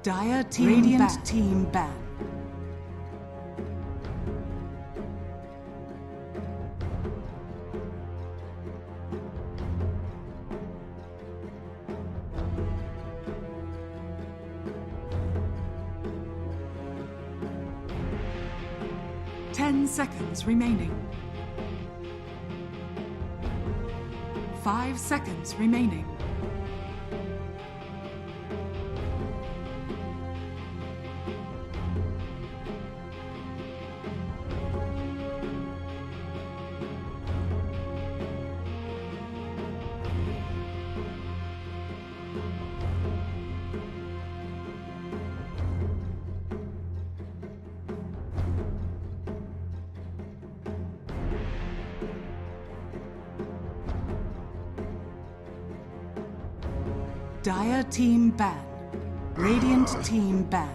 Dire team Radiant ban. Team ban. Seconds remaining. 5 seconds remaining. Dire team ban. Radiant team ban.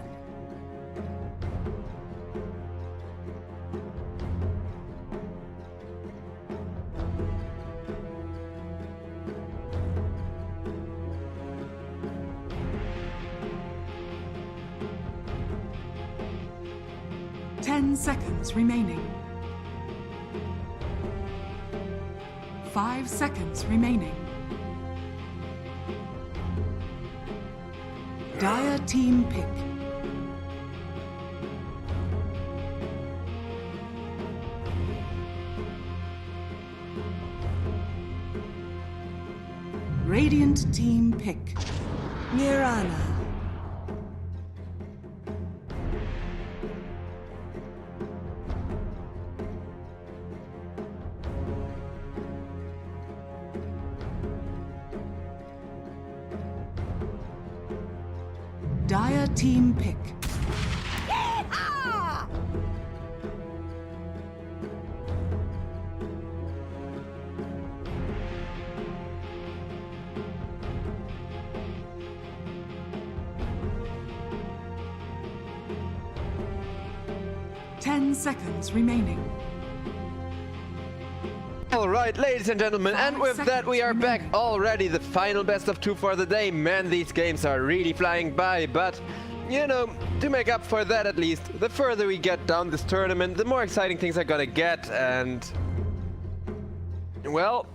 Ten seconds remaining. 5 seconds remaining. Dire team pick. Radiant team pick. Mirana. Dire team pick. Yeehaw! Ten seconds remaining. Alright, ladies and gentlemen, and with that we are back already. The final best of 2 for the day. Man, these games are really flying by, but you know, to make up for that at least, the further we get down this tournament, the more exciting things are gonna get, and well,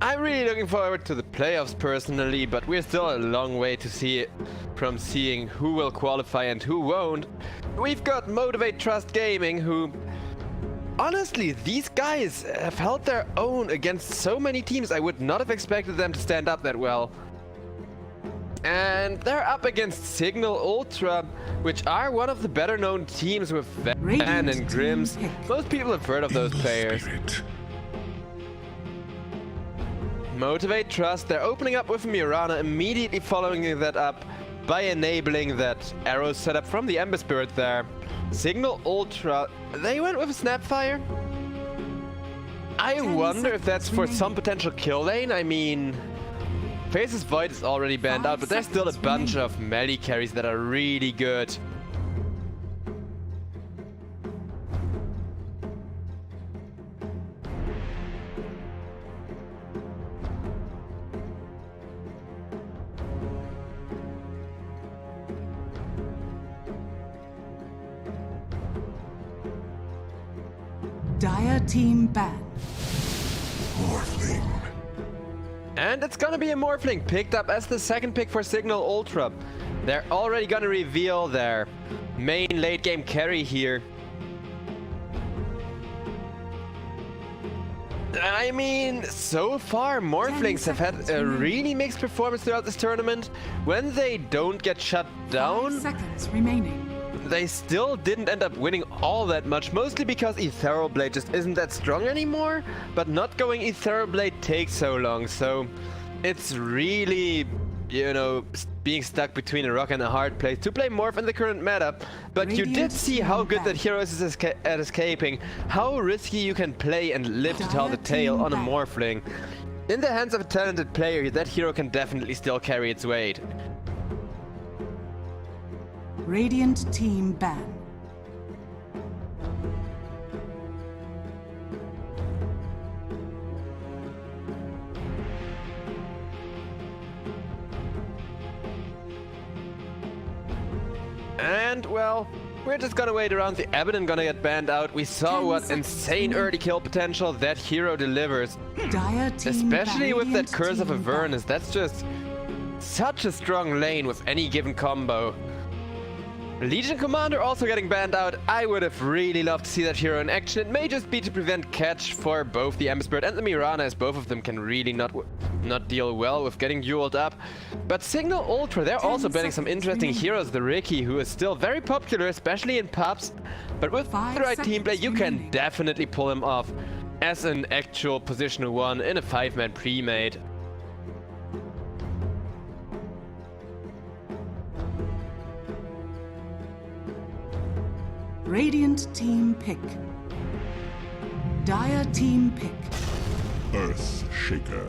I'm really looking forward to the playoffs personally, but we're still a long way to see from seeing who will qualify and who won't. We've got Motivate.Trust Gaming, who honestly, these guys have held their own against so many teams. I would not have expected them to stand up that well. And they're up against Cignal Ultra, which are one of the better known teams with Van and Grims. Most people have heard of those players. Motivate.Trust, they're opening up with Mirana, immediately following that up by enabling that arrow setup from the Ember Spirit there. Cignal Ultra, they went with a Snapfire. I wonder if that's for some potential kill lane. I mean, Face's Void is already banned out, but there's still a bunch of melee carries that are really good. Dire team ban. Morphling. And it's gonna be a Morphling, picked up as the second pick for Cignal Ultra. They're already gonna reveal their main late game carry here. I mean, so far Morphlings have had a really mixed performance throughout this tournament. When they don't get shut down, 5 seconds remaining. they still didn't end up winning all that much, mostly because Ethereal Blade just isn't that strong anymore, but not going Ethereal Blade takes so long, so it's really, you know, being stuck between a rock and a hard place to play Morph in the current meta. But you did see how good that hero is at escaping, how risky you can play and live to tell the tale on a Morphling. In the hands of a talented player, that hero can definitely still carry its weight. Radiant team ban. And, well, we're just gonna wait around. The Abaddon gonna get banned out. We saw 10 what seconds insane early kill potential that hero delivers. Dire team Especially with that Radiant Curse of team Avernus. That's just such a strong lane with any given combo. Legion Commander also getting banned out. I would have really loved to see that hero in action. It may just be to prevent catch for both the Ember Spirit and the Mirana, as both of them can really not deal well with getting dueled up. But Cignal Ultra, they're also banning some interesting heroes. The Riki, who is still very popular, especially in pubs. But with the right team play, you can definitely pull him off as an actual positional 1 in a 5-man pre-made. Radiant team pick. Dire team pick. Earth Shaker.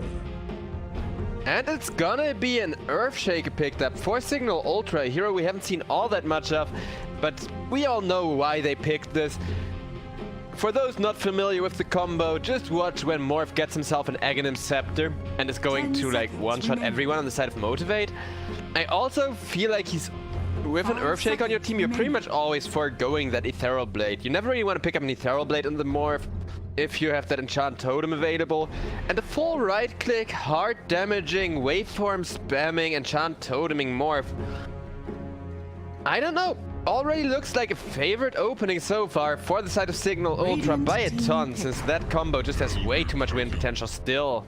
And it's gonna be an Earthshaker picked up for Cignal Ultra, a hero we haven't seen all that much of, but we all know why they picked this. For those not familiar with the combo, just watch when Morph gets himself an Aghanim Scepter and is going to like one-shot everyone on the side of Motivate. I also feel like he's with an Earthshaker on your team, you're pretty much always foregoing that Ethereal Blade. You never really want to pick up an Ethereal Blade on the Morph if you have that Enchant Totem available. And the full right-click, hard damaging, waveform spamming, Enchant Toteming Morph, I don't know, already looks like a favorite opening so far for the side of Cignal Ultra by a ton, since that combo just has way too much win potential still.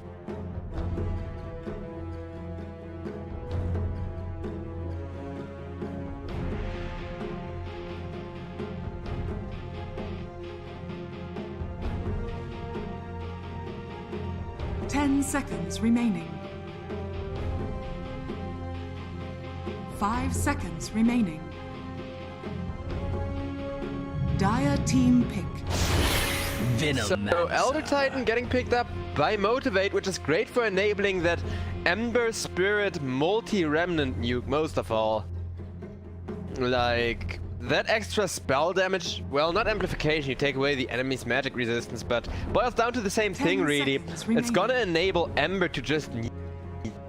Seconds remaining. 5 seconds remaining. Dire team pick. So Elder Titan getting picked up by Motivate, which is great for enabling that Ember Spirit multi-remnant nuke most of all. Like, that extra spell damage, well, not amplification, you take away the enemy's magic resistance, but boils down to the same thing really. It's gonna enable Ember to just need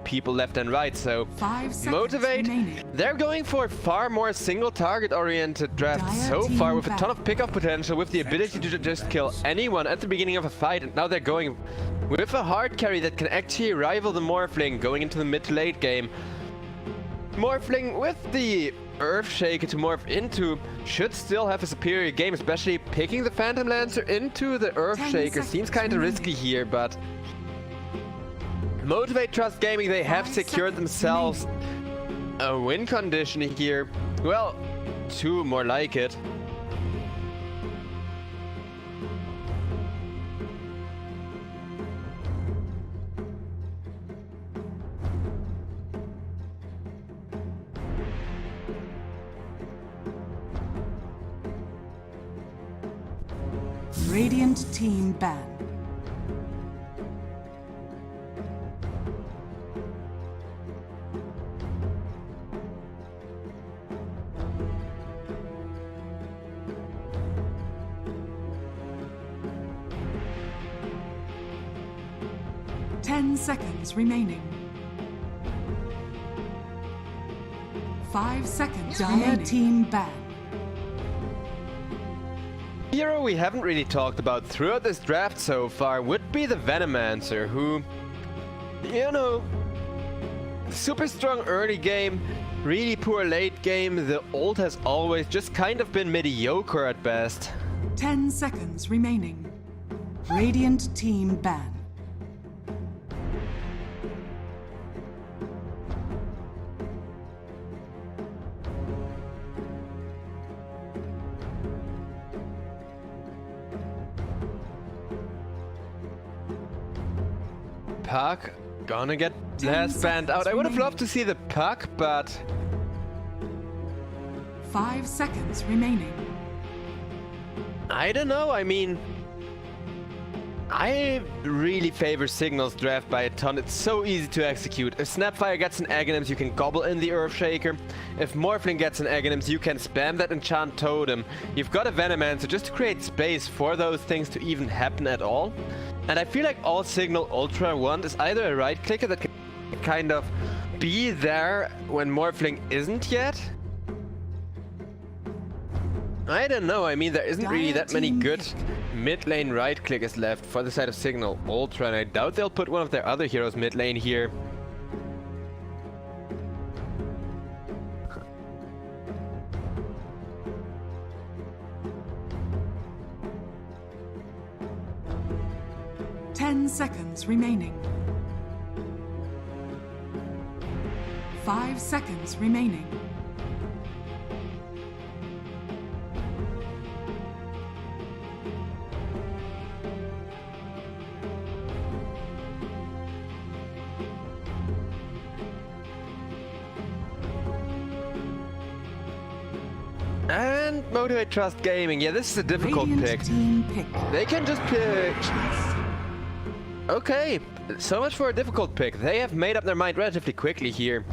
people left and right, so Motivate, they're going for far more single target oriented drafts so far, with a ton of pickoff potential, with the ability to just kill anyone at the beginning of a fight, and now they're going with a hard carry that can actually rival the Morphling going into the mid to late game. Morphling with the Earthshaker to morph into should still have a superior game, especially picking the Phantom Lancer into the Earthshaker seems kinda risky here, but Motivate.Trust Gaming, they have secured themselves a win condition here. Well, 2 more like it. Radiant team ban. Ten seconds remaining. 5 seconds. Dire team ban. Hero we haven't really talked about throughout this draft so far would be the Venomancer, who, you know, super strong early game, really poor late game. The ult has always just kind of been mediocre at best. 10 seconds remaining. Radiant team ban. Puck gonna get last banned out. I would have loved to see the Puck, but 5 seconds remaining. I don't know. I mean, I really favor Cignal's draft by a ton. It's so easy to execute. If Snapfire gets an Aghanims, you can gobble in the Earthshaker. If Morphling gets an Aghanims, you can spam that Enchant Totem. You've got a Venomancer just to create space for those things to even happen at all. And I feel like all Cignal Ultra want is either a right clicker that can kind of be there when Morphling isn't yet, I don't know, I mean there isn't really that many team good pick. mid lane right clickers left for the side of Cignal Ultra, and I doubt they'll put one of their other heroes mid lane here. Ten seconds remaining. 5 seconds remaining. And Motivate.Trust Gaming, yeah, this is a difficult Radiant pick. team pick. They can just pick... Okay, so much for a difficult pick. They have made up their mind relatively quickly here.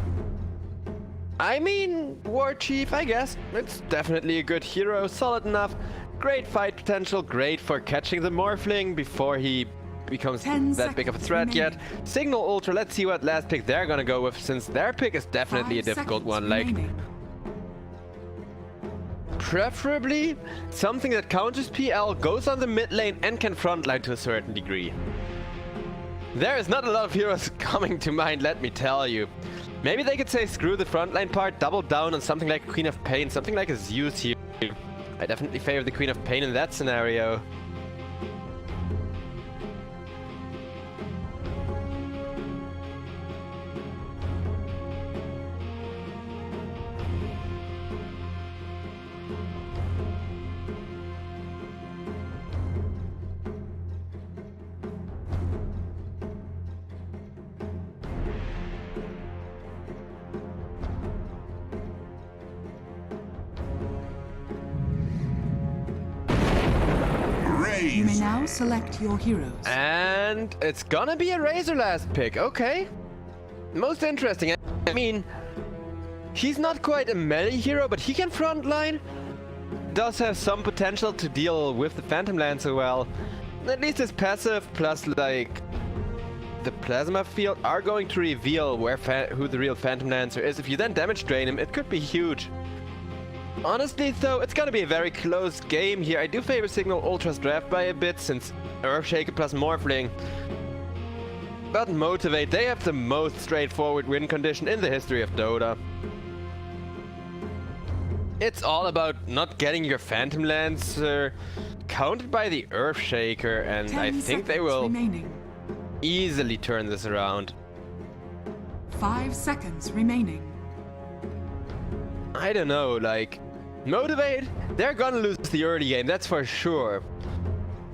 I mean, War Chief, I guess. It's definitely a good hero, solid enough. Great fight potential, great for catching the Morphling before he becomes 10 that big of a threat seconds yet. Cignal Ultra, let's see what last pick they're gonna go with, since their pick is definitely a 5 difficult seconds one. Like, remaining. preferably something that counters PL, goes on the mid lane, and can frontline to a certain degree. There is not a lot of heroes coming to mind, let me tell you. Maybe they could say screw the frontline part, double down on something like Queen of Pain, something like a Zeus here. I definitely favor the Queen of Pain in that scenario. You may now select your heroes. And it's gonna be a Razor last pick, okay. Most interesting. I mean, he's not quite a melee hero, but he can frontline. Does have some potential to deal with the Phantom Lancer well. At least his passive plus like the Plasma Field are going to reveal who the real Phantom Lancer is. If you then damage drain him, it could be huge. Honestly though, it's gonna be a very close game here. I do favor Cignal Ultra's draft by a bit, since Earthshaker plus Morphling. But Motivate, they have the most straightforward win condition in the history of Dota. It's all about not getting your Phantom Lancer countered by the Earthshaker, and I 10 think they seconds will remaining. easily turn this around. 5 seconds remaining. I don't know, like, Motivate, they're gonna lose the early game, that's for sure.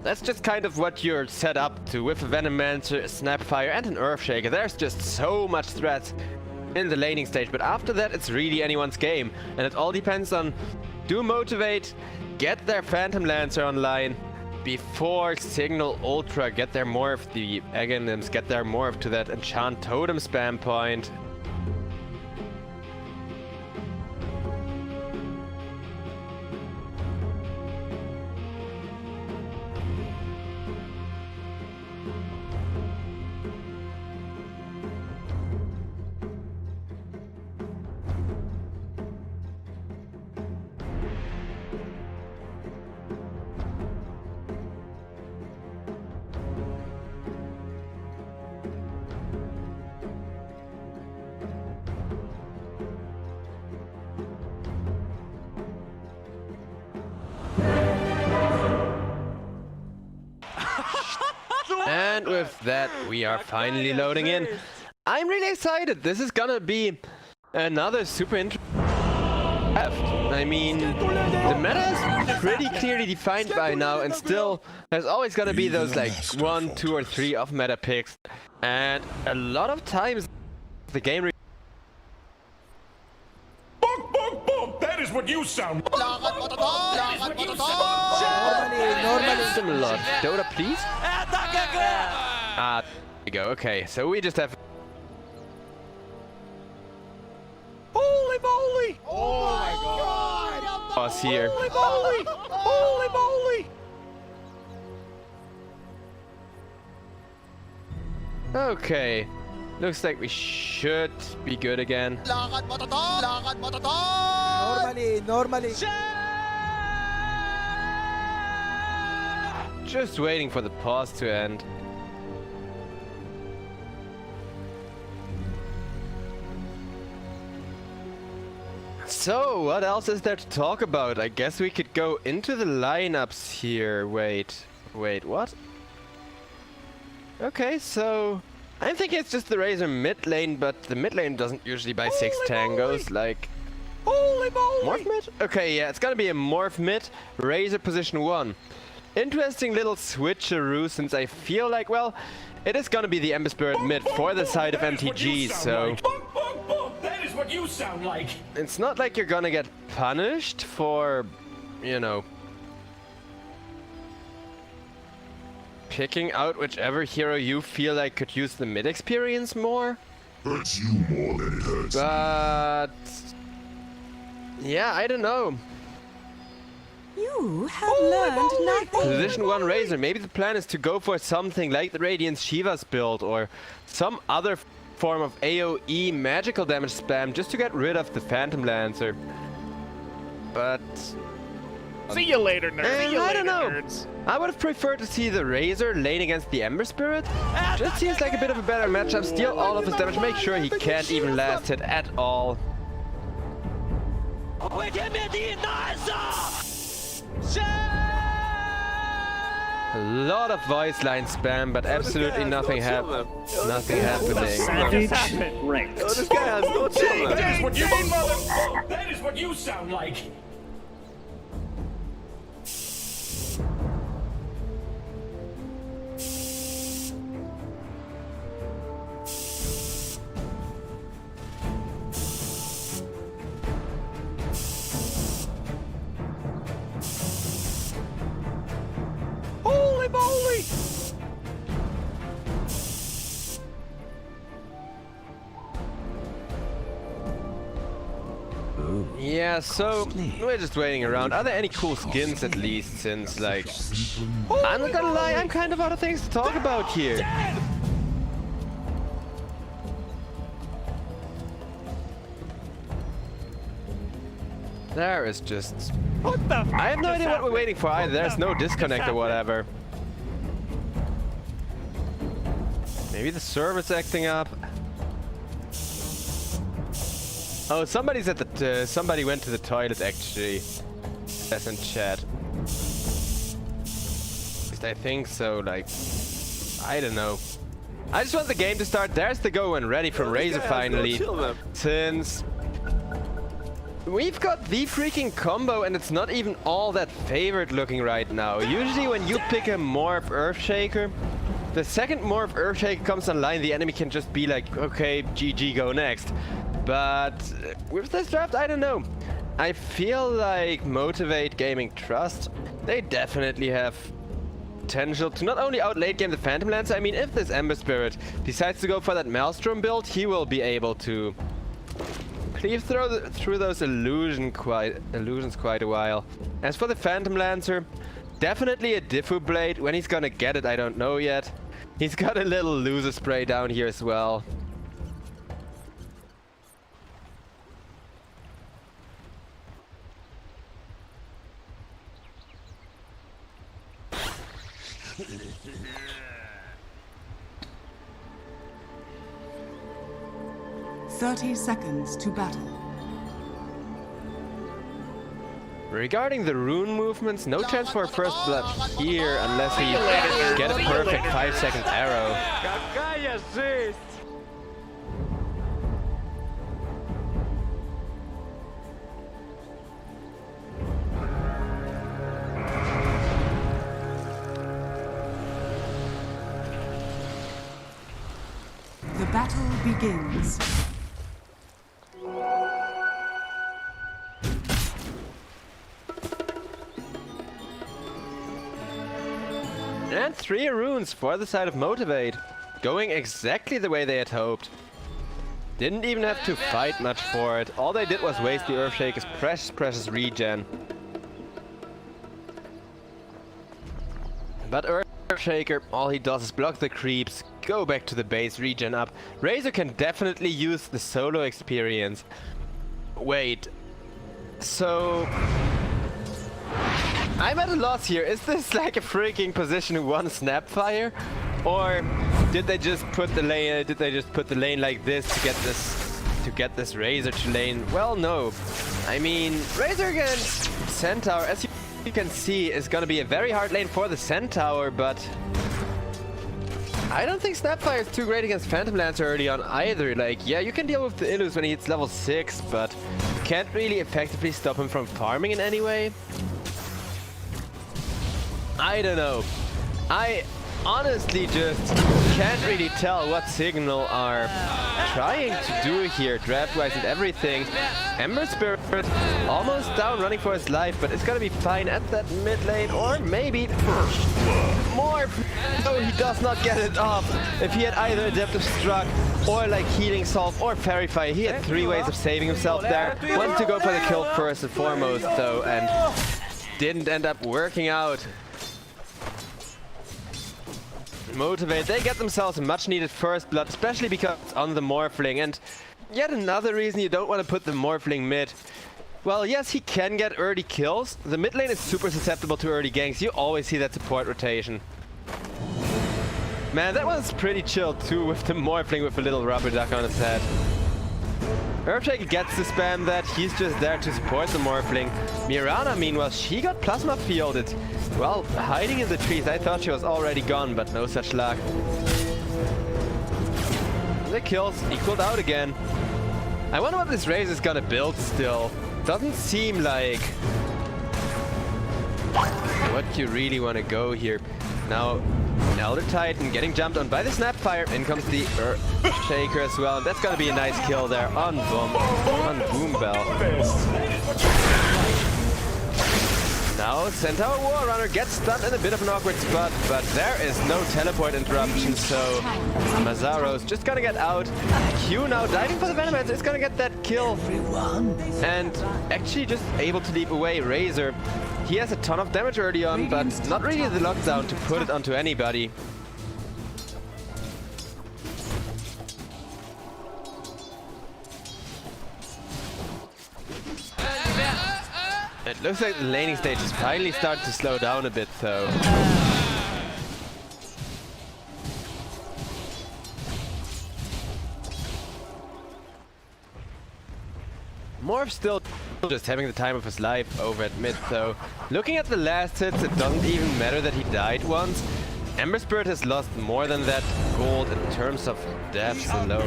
That's just kind of what you're set up to with a Venomancer, a Snapfire, and an Earthshaker. There's just so much threats in the laning stage, but after that it's really anyone's game. And it all depends on, do Motivate get their Phantom Lancer online before Cignal Ultra get their morph, the Aghanims get their morph to that enchant totem spam point. And with that, we are finally loading in. I'm really excited. This is gonna be another super interesting draft. I mean, the meta is pretty clearly defined by now, and still, there's always gonna be those like 1, 2, or 3 off meta picks. And a lot of times, the game. That is what you sound. Similar. Dota, please. There we go. Okay, so we just have. Holy moly! Oh my god! Us here. Holy moly! Holy moly! Okay. Looks like we should be good again. Normally. Just waiting for the pause to end. So, what else is there to talk about? I guess we could go into the lineups here. Wait, what? Okay, so I'm thinking it's just the Razor mid lane, but the mid lane doesn't usually buy 6 tangos, like... Holy moly! Morph mid? Okay, yeah, it's gonna be a morph mid, Razor position 1. Interesting little switcheroo, since I feel like, well, it is gonna be the Ember Spirit mid for the side of MTG, so... That is what you sound like. It's not like you're gonna get punished for, you know... picking out whichever hero you feel like could use the mid experience more. Hurts you more than it hurts me. But... yeah, I don't know. You have learned nothing. Position 1 Razor, maybe the plan is to go for something like the Radiant Shiva's build or some other form of AoE magical damage spam just to get rid of the Phantom Lancer. But... See you later, nerds. See you I later, don't know. nerds. I would have preferred to see the Razor lane against the Ember Spirit. Just seems like a bit of a better matchup. Steal all of his damage, make sure he can't even last hit at all. A lot of voice line spam, but absolutely nothing happening. Savage. Right. Oh, this guy has no chance. That is what you That is what you sound like. Holy moly! Yeah, so we're just waiting around. Are there any cool skins at least, since like... I'm not gonna lie, I'm kind of out of things to talk about here. There is just... What the f*** I have no just idea what we're happened? waiting for either. There's no disconnect or whatever. Maybe the server's acting up. Oh, somebody's at the... somebody went to the toilet actually. That's in chat. At least I think so, like... I don't know. I just want the game to start. There's the go and ready from Razor finally. Since... we've got the freaking combo and it's not even all that favored looking right now. Usually when you pick a Morph Earthshaker, the second Morph Earthshaker comes online, the enemy can just be like, okay, GG, go next. But with this draft, I don't know. I feel like Motivate.Trust, they definitely have potential to not only outlate game the Phantom Lancer. I mean, if this Ember Spirit decides to go for that Maelstrom build, he will be able to cleave through those illusions quite a while. As for the Phantom Lancer, definitely a Diffu Blade. When he's gonna get it, I don't know yet. He's got a little loser spray down here as well. Thirty seconds to battle. Regarding the rune movements, no chance for a first blood here unless he get a perfect 5-second arrow. Какая жесть! The battle begins. And 3 runes for the side of Motivate. Going exactly the way they had hoped. Didn't even have to fight much for it. All they did was waste the Earthshaker's precious regen. But Earthshaker, all he does is block the creeps, go back to the base, regen up. Razor can definitely use the solo experience. Wait. So... I'm at a loss here. Is this like a freaking position 1 Snapfire? Or did they just put the lane like this to get this Razor to lane? Well, no. I mean, Razor against Centaur, as you can see, is gonna be a very hard lane for the Centaur, but I don't think Snapfire is too great against Phantom Lancer early on either. Like, yeah, you can deal with the Illus when he hits level 6, but you can't really effectively stop him from farming in any way. I don't know. I honestly just can't really tell what Cignal are trying to do here, draft-wise and everything. Ember Spirit almost down, running for his life, but it's gonna be fine at that mid lane, or maybe more. No, he does not get it off. If he had either Adaptive Struck or like Healing Salve or Fairy Fire, he had 3 ways of saving himself there. Wanted to go for the kill first and foremost though, and didn't end up working out. Motivate, they get themselves a much needed first blood, especially because it's on the Morphling, and yet another reason you don't want to put the Morphling mid. Well, yes, he can get early kills. The mid lane is super susceptible to early ganks. You always see that support rotation. Man, that was pretty chill too, with the Morphling with a little rubber duck on his head. Earthshaker gets to spam that, he's just there to support the Morphling. Mirana, meanwhile, she got plasma fielded. Well, hiding in the trees. I thought she was already gone, but no such luck. The kills equaled out again. I wonder what this Razor is gonna build still. Doesn't seem like what you really want to go here. Now, Elder Titan getting jumped on by the Snapfire. In comes the Earthshaker as well. That's gonna be a nice kill there on Boom Bell. Now Centaur Warrunner gets stunned in a bit of an awkward spot, but there is no teleport interruption, so Mazaro's just gonna get out. Q now diving for the Venomancer is gonna get that kill. And actually just able to leap away. Razor, he has a ton of damage early on, but not really the lockdown to put it onto anybody. It looks like the laning stage is finally starting to slow down a bit, though. Morph still just having the time of his life over at mid, though. Looking at the last hits, it doesn't even matter that he died once. Ember Spirit has lost more than that gold in terms of deaths alone.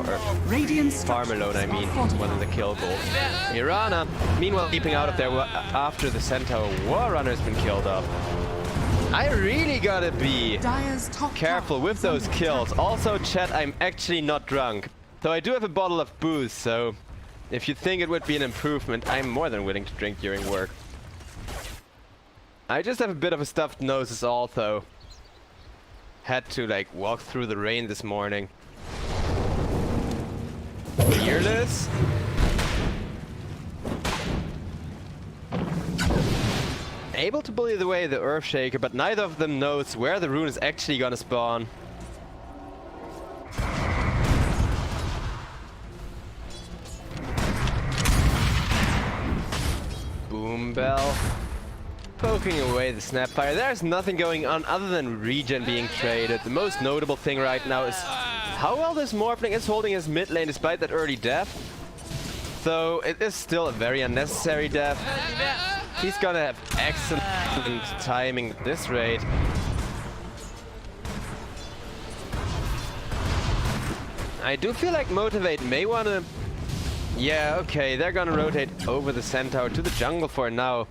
Or farm alone, I mean, more than the kill gold. Mirana, meanwhile, leaping out of there after the Centaur Warrunner has been killed off. I really gotta be careful with those kills. Also, chat, I'm actually not drunk. Though I do have a bottle of booze, so if you think it would be an improvement, I'm more than willing to drink during work. I just have a bit of a stuffed nose is all, though. Had to, like, walk through the rain this morning. Fearless? Able to bully away the Earthshaker, but neither of them knows where the rune is actually gonna spawn. Boom Bell. Poking away the Snapfire. There's nothing going on other than regen being traded. The most notable thing right now is how well this Morphling is holding his mid lane despite that early death. So it is still a very unnecessary death. He's gonna have excellent timing at this rate. I do feel like Motivate may wanna... Yeah, okay, they're gonna rotate over the Centaur to the jungle for now.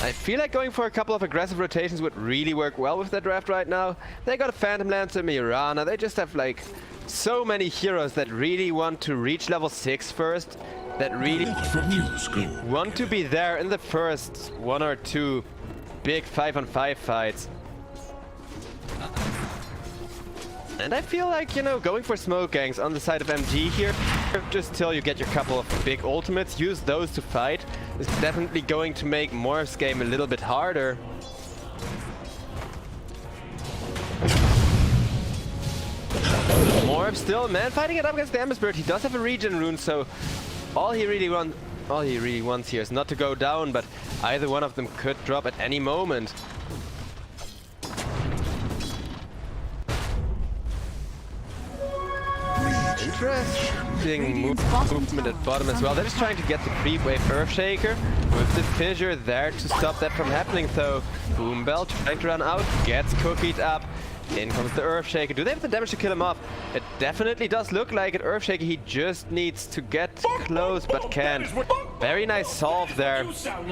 I feel like going for a couple of aggressive rotations would really work well with their draft right now. They got a Phantom Lancer, Mirana. They just have like so many heroes that really want to reach level 6 first. That really want to be there in the first 1 or 2 big 5-on-5 fights. And I feel like, you know, going for smoke gangs on the side of MG here, just till you get your couple of big ultimates, use those to fight, is definitely going to make Morph's game a little bit harder. Morph still, man, fighting it up against the Ember Spirit. He does have a regen rune, so all he really All he really wants here is not to go down, but either one of them could drop at any moment. Interesting movement at bottom as well. They're just trying to get the creep wave Earthshaker with the fissure there to stop that from happening, though. Boombell trying to run out, gets cookied up. In comes the Earthshaker. Do they have the damage to kill him off? It definitely does look like it. Earthshaker, he just needs to get close, but can't. Very nice solve there.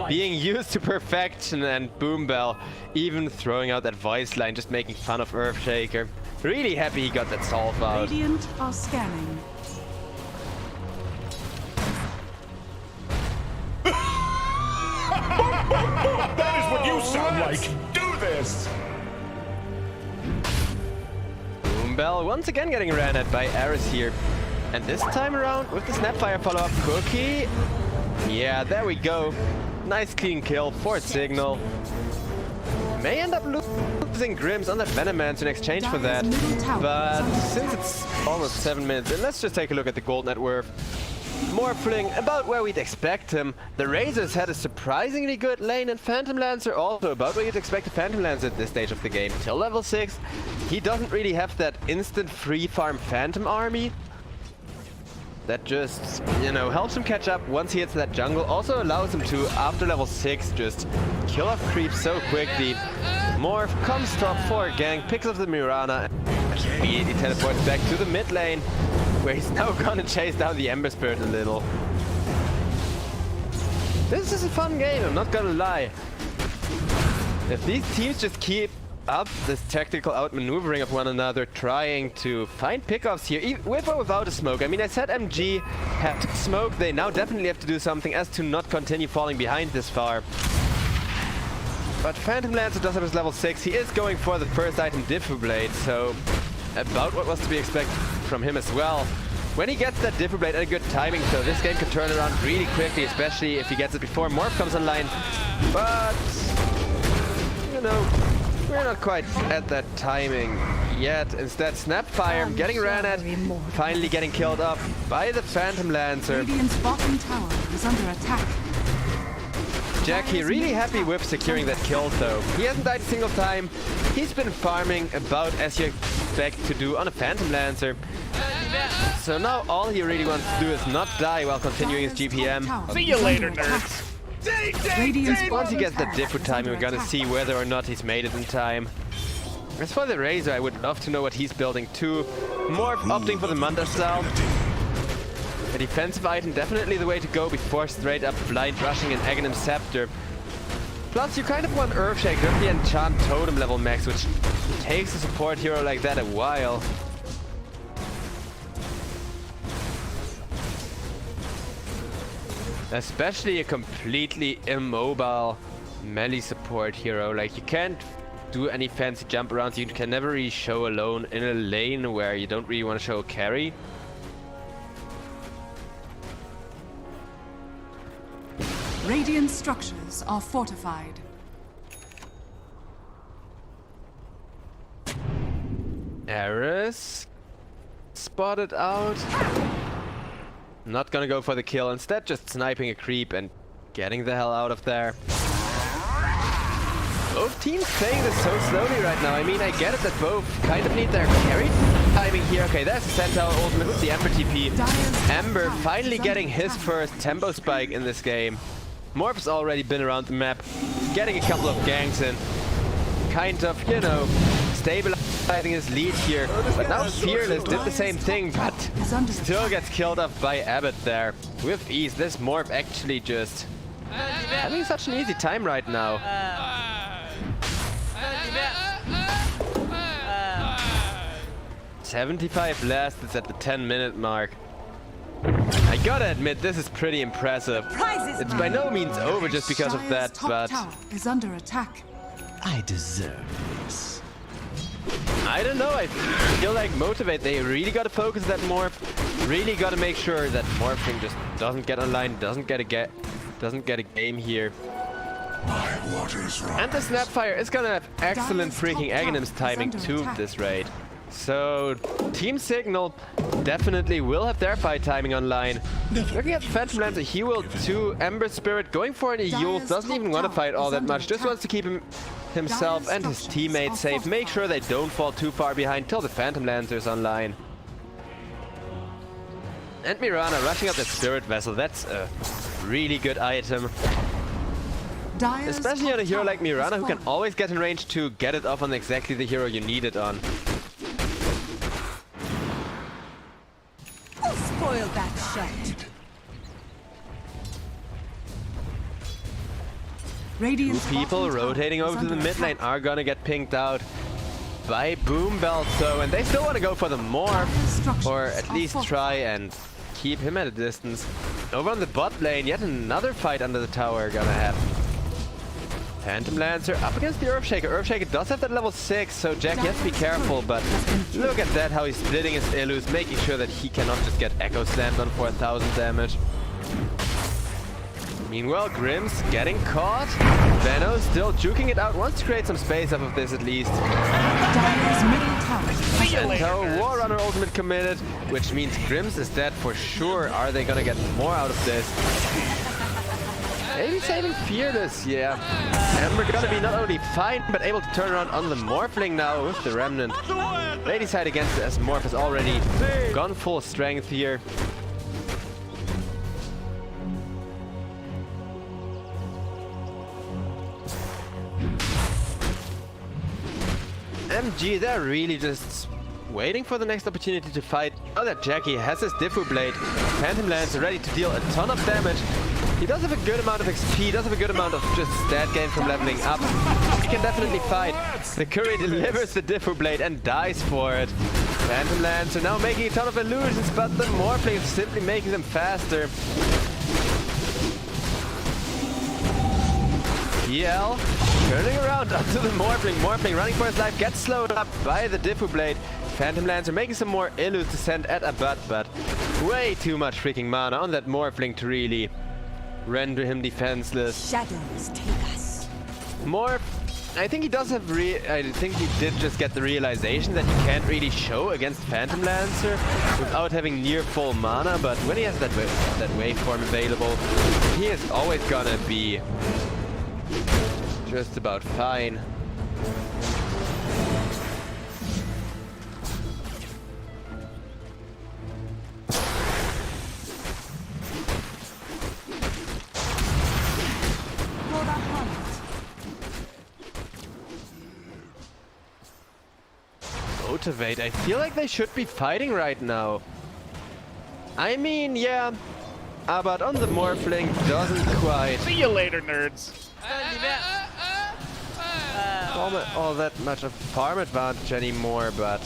Being used to perfection, and Boombell even throwing out that voice line, just making fun of Earthshaker. Really happy he got that solve out. Radiant are scanning. That is what you sound like. Do this. Boombell once again getting ran at by Ares here. And this time around with the Snapfire follow-up cookie. Yeah, there we go. Nice clean kill for Cignal. May end up losing Grims on that Venomancer in exchange for that. But since it's almost 7 minutes in, let's just take a look at the gold net worth. Morphling about where we'd expect him. The Razors had a surprisingly good lane, and Phantom Lancer also about where you'd expect a Phantom Lancer at this stage of the game. Till level 6, he doesn't really have that instant free farm Phantom army. That just, you know, helps him catch up once he hits that jungle. Also allows him to, after level 6, just kill off creeps so quickly. Morph comes top 4 gank, picks up the Mirana, and immediately teleports back to the mid lane, where he's now gonna chase down the Ember Spirit a little. This is a fun game, I'm not gonna lie. If these teams just keep up this tactical outmaneuvering of one another, trying to find pickoffs here, with or without a smoke. I mean, I said MG had smoke, they now definitely have to do something as to not continue falling behind this far. But Phantom Lancer does have his level 6, he is going for the first item Defibrillate, so about what was to be expected from him as well. When he gets that Defibrillate at a good timing, so this game could turn around really quickly, especially if he gets it before Morph comes online. But, you know, we're not quite at that timing yet. Instead, Snapfire getting ran at, finally getting killed off by the Phantom Lancer. Radiant's bottom tower is under attack. Jackie really happy with securing that kill though. He hasn't died a single time. He's been farming about as you expect to do on a Phantom Lancer. So now all he really wants to do is not die while continuing his GPM. See you later, nerds. Once he gets the Diffu timing, we're gonna see whether or not he's made it in time. As for the Razor, I would love to know what he's building too. More opting for the Manta style. A defensive item, definitely the way to go before straight up blind rushing an Aghanim Scepter. Plus, you kind of want Earthshaker with the Enchant Totem level max, which takes a support hero like that a while. Especially a completely immobile melee support hero. Like, you can't do any fancy jump arounds. You can never really show alone in a lane where you don't really want to show a carry. Radiant structures are fortified. Ares spotted out. Not gonna go for the kill, instead just sniping a creep and getting the hell out of there. Both teams playing this so slowly right now. I mean, I get it that both kind of need their carry timing here. Okay, there's the Centaur ultimate with the Ember TP. Ember finally getting his first tempo spike in this game. Morph's already been around the map, getting a couple of ganks in. Kind of, you know, stabilizing his lead here. But now Fearless did the same thing, but still gets killed off by Abbott there. With ease, this Morph actually just having such an easy time right now. 75 last, it's at the 10-minute mark. I gotta admit, this is pretty impressive. It's by no means over just because of that, but tower is under attack. I deserve this. I don't know, I feel like Motivate, they really gotta focus that Morph. Really gotta make sure that Morphing just doesn't get online, doesn't get a game here. And the Snapfire is gonna have excellent freaking Aghanim's timing too this raid. So Team Cignal definitely will have their fight timing online. Looking at Phantom Lancer, he will too. Ember Spirit going for an Eul's, doesn't even want to fight all that much, just wants to keep himself and his teammates safe, make sure they don't fall too far behind till the Phantom Lancer is online. And Mirana rushing up the Spirit Vessel, that's a really good item. Especially on a hero like Mirana, who can always get in range to get it off on exactly the hero you need it on. I'll spoil that shot. Radiant's Two people bottom tower rotating is over to the under mid lane attack. are gonna get pinked out by Boom Belt, so, and they still want to go for the morph, or at least try and keep him at a distance. Over on the bot lane, yet another fight under the tower gonna happen. Phantom Lancer up against the Earthshaker. Earthshaker does have that level 6, so Jack has to be careful, but look at that, how he's splitting his Illus, making sure that he cannot just get Echo Slammed on 4000 damage. Meanwhile, Grimm's getting caught. Veno still juking it out, wants to create some space off of this at least. Dire's middle tower. So War Runner ultimate committed, which means Grimm's is dead for sure. Are they gonna get more out of this? Maybe saving Fearless, yeah. And we're gonna be not only fine, but able to turn around on the Morphling now with the Remnant. They decide against it as Morph has already gone full strength here. MG, they're really just waiting for the next opportunity to fight. Oh, that Jackie has his Diffu Blade. Phantom Lancer ready to deal a ton of damage. He does have a good amount of XP, does have a good amount of just stat gain from leveling up. He can definitely fight. The Courier delivers the Diffu Blade and dies for it. Phantom Lancer now making a ton of illusions, but the Morphling is simply making them faster. PL turning around onto the Morphling. Morphling running for his life, gets slowed up by the Diffu Blade. Phantom Lancer making some more illus to send at a butt, but way too much freaking mana on that Morphling to really render him defenseless. Shadows take us. Morph, I think he does have I think he did just get the realization that he can't really show against Phantom Lancer without having near full mana, but when he has that waveform available, he is always gonna be just about fine. Motivate, I feel like they should be fighting right now. I mean, yeah, but on the Morphling doesn't quite. See you later, nerds. All that much of farm advantage anymore, but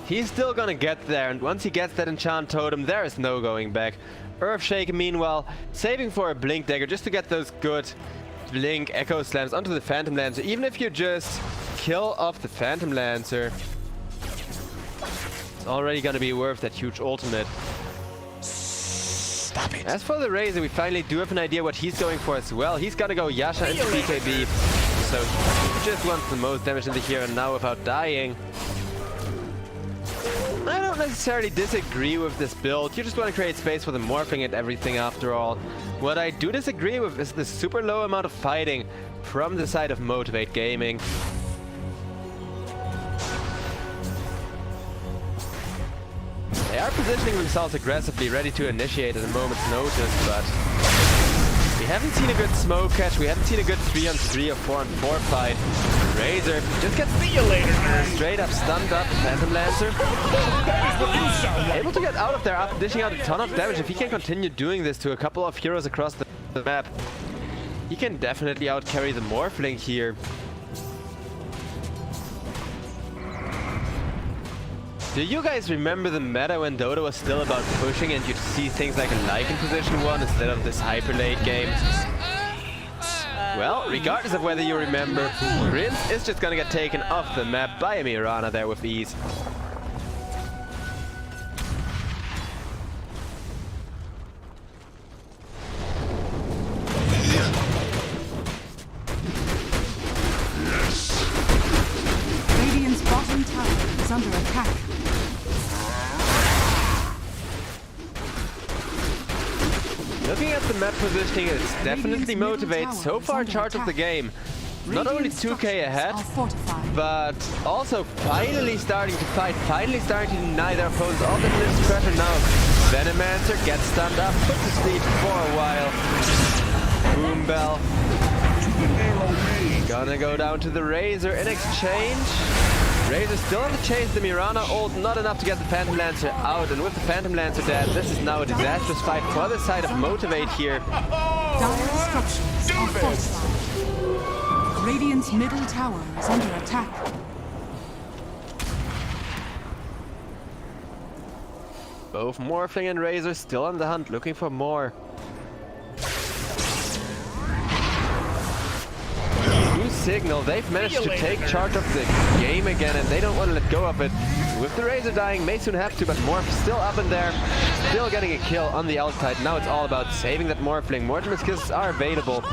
he's still gonna get there, and once he gets that enchant totem, there is no going back. Earthshaker, meanwhile, saving for a Blink Dagger just to get those good Blink Echo Slams onto the Phantom Lancer. Even if you just kill off the Phantom Lancer, it's already gonna be worth that huge ultimate. Stop it. As for the Razor, we finally do have an idea what he's going for as well. He's gonna go Yasha into BKB, so he just wants the most damage in the here and now without dying. I don't necessarily disagree with this build. You just want to create space for the Morphling and everything after all. What I do disagree with is the super low amount of fighting from the side of Motivate Gaming. They are positioning themselves aggressively, ready to initiate at a moment's notice, but we haven't seen a good smoke catch, we haven't seen a good 3-on-3 or 4-on-4 fight. Razor just gets straight up stunned up. Phantom Lancer able to get out of there after dishing out a ton of damage. If he can continue doing this to a couple of heroes across the map, he can definitely outcarry the Morphling here. Do you guys remember the meta when Dota was still about pushing and you'd see things like a Lycan position 1 instead of this hyper late game? Well, regardless of whether you remember, Grimm's is just gonna get taken off the map by a Mirana there with ease. Looking at the map positioning, it's definitely Motivate so far in charge of the game. Not only 2k ahead, but also finally starting to fight, finally starting to deny their opponents all the little pressure now. Venomancer gets stunned up, put to sleep for a while. Boom Bell. Gonna go down to the Razor in exchange. Razor still on the chase, the Mirana ult, not enough to get the Phantom Lancer out, and with the Phantom Lancer dead, this is now a disastrous fight for the side of Motivate here. Dire structures are fortified. Radiant's middle tower is under attack. Both Morphling and Razor still on the hunt, looking for more. Cignal, they've managed to take charge of the game again and they don't want to let go of it. With the Razor dying, may soon have to, but Morph still up in there, still getting a kill on the outside. Now it's all about saving that Morphling. Mortimer's kisses are available.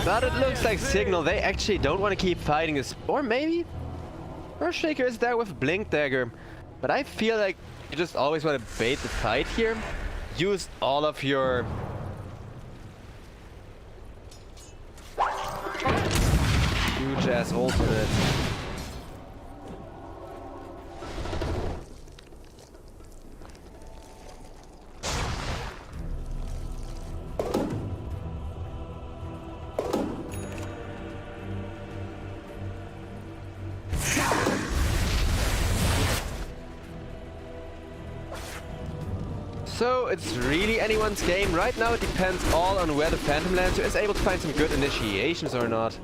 But it looks like Cignal, they actually don't want to keep fighting this. Or maybe Earthshaker is there with Blink Dagger. But I feel like you just always want to bait the fight here. Use all of your huge ass ultimate. So it's really anyone's game. Right now it depends all on where the Phantom Lancer is able to find some good initiations or not.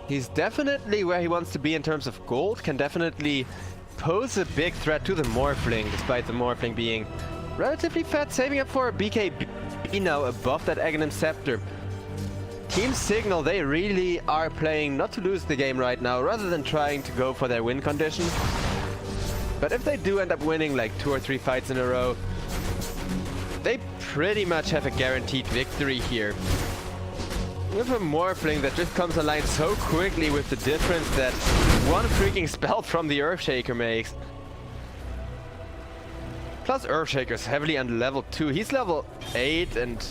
He's definitely where he wants to be in terms of gold, can definitely pose a big threat to the Morphling, despite the Morphling being relatively fat, saving up for a BKB now above that Aghanim Scepter. Team Cignal, they really are playing not to lose the game right now, rather than trying to go for their win condition. But if they do end up winning like 2 or 3 fights in a row, they pretty much have a guaranteed victory here. With a Morphling that just comes online so quickly with the difference that one freaking spell from the Earthshaker makes. Plus Earthshaker's heavily under level 2. He's level 8 and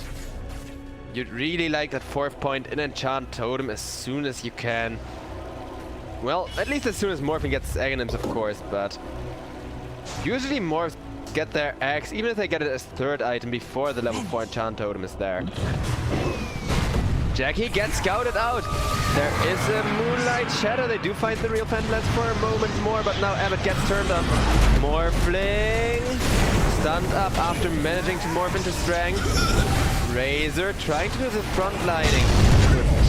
you'd really like that 4th point in Enchant Totem as soon as you can. Well, at least as soon as Morphling gets Aghanims, of course, but usually Morphs get their axe, even if they get it as 3rd item before the level 4 Enchant Totem is there. Jackie gets scouted out. There is a Moonlight Shadow. They do find the real Phantom Lance for a moment more, but now Emmet gets turned on. Morphling stunned up after managing to morph into strength. Razor trying to do the front lining.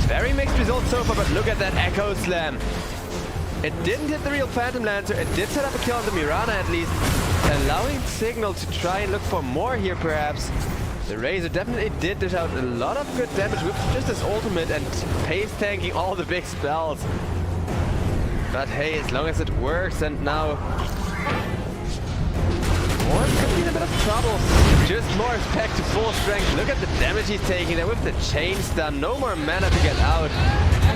Very mixed results so far, but look at that Echo Slam. It didn't hit the real Phantom Lancer. It did set up a kill on the Mirana at least, allowing Cignal to try and look for more here perhaps. The Razor definitely did dish out a lot of good damage with just his ultimate and pace tanking all the big spells. But hey, as long as it works, and now Morph could be in a bit of trouble. Just Morph's back to full strength. Look at the damage he's taking there with the chain stun. No more mana to get out.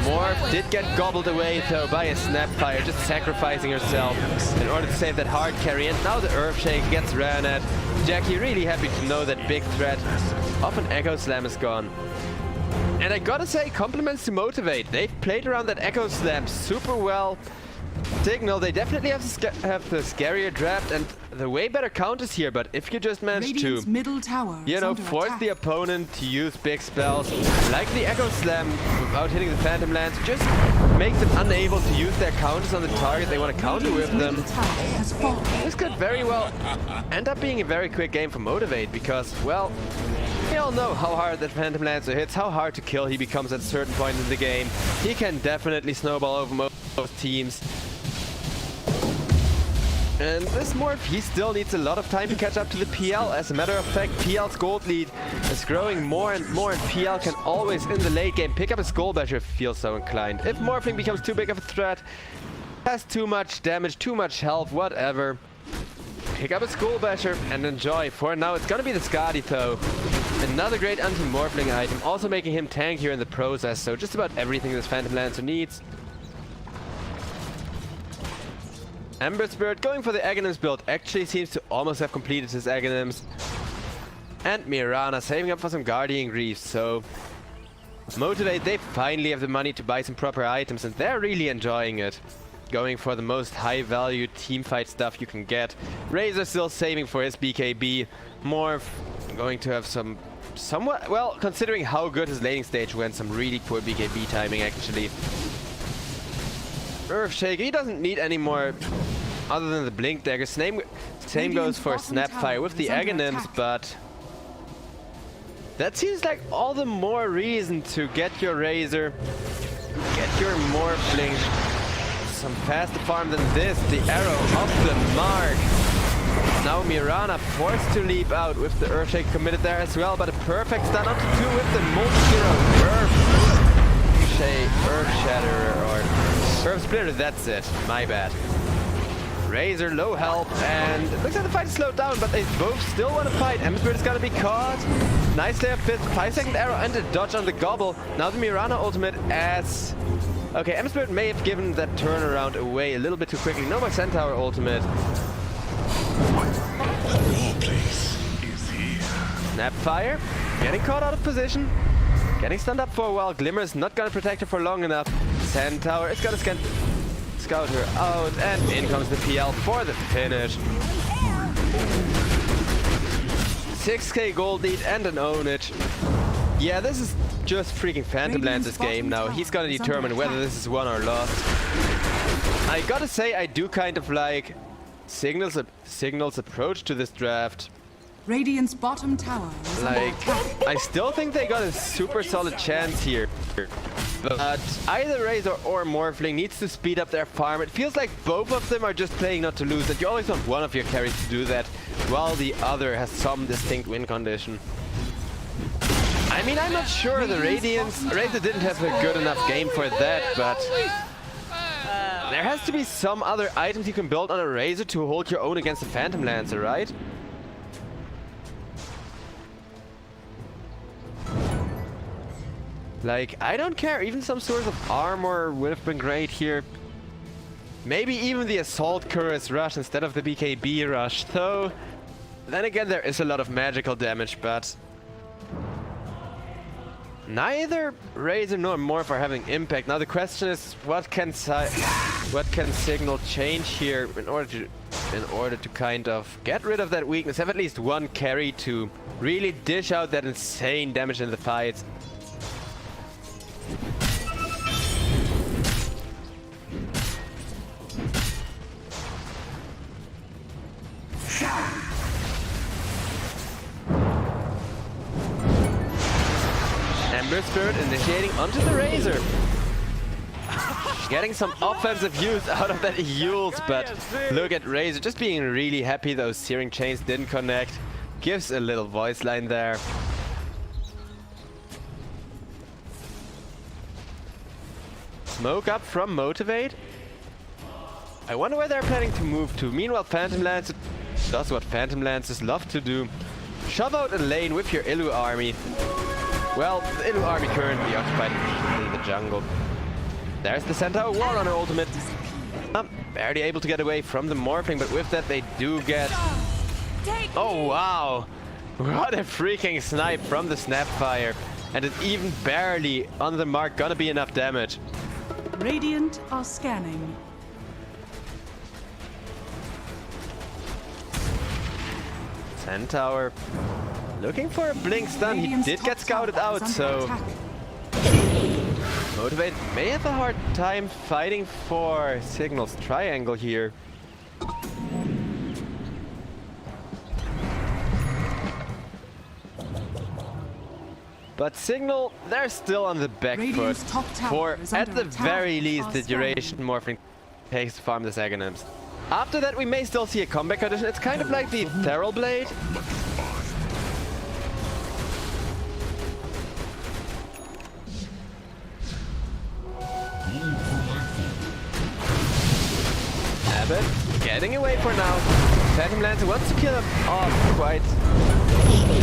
Morph did get gobbled away though by a Snapfire, just sacrificing herself in order to save that hard carry. And now the Earthshake gets ran at. Jackie really happy to know that big threat of an Echo Slam is gone. And I gotta say, compliments to Motivate. They've played around that Echo Slam super well. Cignal, they definitely have the scarier draft and the way better counters here, but if you just manage to, middle tower you know, force the opponent to use big spells, like the Echo Slam without hitting the Phantom Lance, just make them unable to use their counters on the target they want to counter with them. This could very well end up being a very quick game for Motivate, because, well, we all know how hard that Phantom Lancer hits, how hard to kill he becomes at a certain point in the game. He can definitely snowball over most teams. And this Morph, he still needs a lot of time to catch up to the PL. As a matter of fact, PL's gold lead is growing more and more, and PL can always, in the late game, pick up a Skull Basher if he feels so inclined. If Morphling becomes too big of a threat, has too much damage, too much health, whatever, pick up a Skull Basher and enjoy. For now, it's gonna be the Skadi though. Another great anti-Morphling item, also making him tankier in the process, so just about everything this Phantom Lancer needs. Ember Spirit going for the Aghanims build actually seems to almost have completed his Aghanims. And Mirana saving up for some Guardian Reefs, so... Motivate, they finally have the money to buy some proper items, and they're really enjoying it. Going for the most high-value teamfight stuff you can get. Razor still saving for his BKB. Morph going to have some... somewhat... well, considering how good his laning stage went, some really poor BKB timing, actually. Earthshake, he doesn't need any more other than the Blink Dagger. Same goes for Snapfire with the Aghanims, but... that seems like all the more reason to get your Razor, get your Morphling. Some faster farm than this, the arrow off the mark. Now Mirana forced to leap out with the Earthshake committed there as well, but a perfect stun up to 2 with the multi-hero Earth Shatterer or Earth Splitter, that's it, my bad. Razor low health, and it looks like the fight is slowed down, but they both still want to fight. Ember is gonna be caught. Nice there, 5-second arrow and a dodge on the gobble. Now the Mirana ultimate as... okay, Ember Spirit may have given that turnaround away a little bit too quickly. No more Centaur ultimate. Your place is here. Snapfire, getting caught out of position. Getting stunned up for a while. Glimmer is not gonna protect her for long enough. Centaur is gonna scout her out, and in comes the PL for the finish. 6k gold lead and an ownage. Yeah, this is just freaking Phantom Lance's game now. He's gonna determine whether this is won or lost. I gotta say, I do kind of like Cignal's approach to this draft. Radiant's bottom tower is under Like, attack. I still think they got a super solid chance here. But either Razor or Morphling needs to speed up their farm. It feels like both of them are just playing not to lose, and you always want one of your carries to do that, while the other has some distinct win condition. I mean, I'm not sure the Razor didn't have a good enough game for that, but... there has to be some other items you can build on a Razor to hold your own against the Phantom Lancer, right? Like, I don't care, even some sort of armor would have been great here. Maybe even the Assault Cuirass rush instead of the BKB rush, though. Then again, there is a lot of magical damage, but... neither Razor nor Morph are having impact. Now the question is, what can Cignal change here in order to kind of get rid of that weakness, have at least one carry to really dish out that insane damage in the fights. Ember Spirit initiating onto the Razor. Getting some offensive use out of that Eul's, but look at Razor just being really happy those Searing Chains didn't connect. Gives a little voice line there. Smoke up from Motivate. I wonder where they're planning to move to. Meanwhile, Phantom Lance does what Phantom Lances love to do. Shove out a lane with your Illu army. Well, the Illu army currently occupied in the jungle. There's the Centaur War on her ultimate. Barely able to get away from the Morphling, but with that they do get... oh wow! What a freaking snipe from the Snapfire. And it's even barely on the mark gonna be enough damage. Radiant are scanning. Centaur looking for a blink stun. He Radiant's did top get scouted tower is out, under so attack. Motivate may have a hard time fighting for Cignal's triangle here. But Cignal, they're still on the back foot. Radiant's top tower For, is at under the attack. very least, the Are scanning. duration Morphling takes to farm the Aghanims. After that, we may still see a comeback condition. It's kind of like the Feral Blade. Abbott getting away for now. Phantom Lancer wants to kill him off quite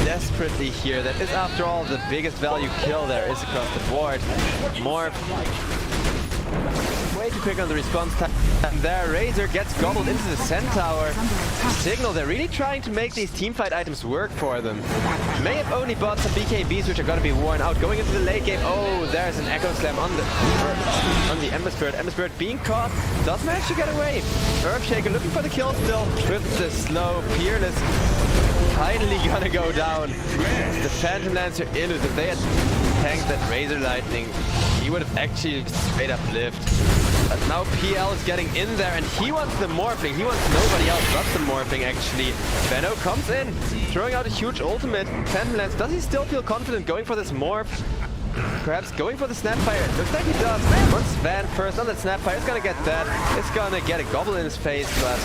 desperately here. That is, after all, the biggest value kill there is across the board. More way too quick on the response time. And there, Razor gets gobbled into the Centaur. Cignal, they're really trying to make these teamfight items work for them. May have only bought some BKBs, which are going to be worn out. Going into the late game, oh, there's an Echo Slam on the Ember Spirit. Ember Spirit being caught, does manage to get away. Earthshaker looking for the kill still with the slow, Fearless. Finally gonna go down. The Phantom Lancer Illus, if they had tanked that Razor Lightning, he would have actually straight up lived. But now PL is getting in there and he wants the Morphling. He wants nobody else but the Morphling actually. Benno comes in, throwing out a huge ultimate. Phantom Lance, does he still feel confident going for this Morph? Perhaps going for the Snapfire. Looks like he does. Wants Van first on that Snapfire. It's gonna get that. It's gonna get a gobble in his face, but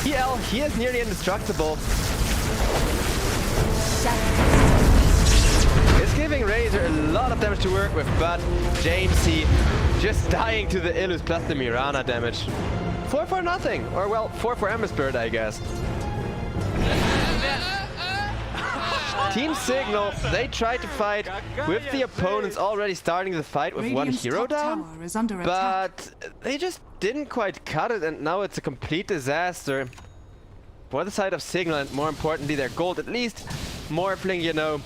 PL, he is nearly indestructible. It's giving Razor a lot of damage to work with, but Jamesy just dying to the Illus plus the Mirana damage. 4 for nothing, or well, 4 for Ember Spirit, I guess. Team Cignal, they tried to fight with the opponents already starting the fight with one hero down, but they just didn't quite cut it, and now it's a complete disaster. For the side of Cignal, and more importantly their gold, at least Morphling, you know,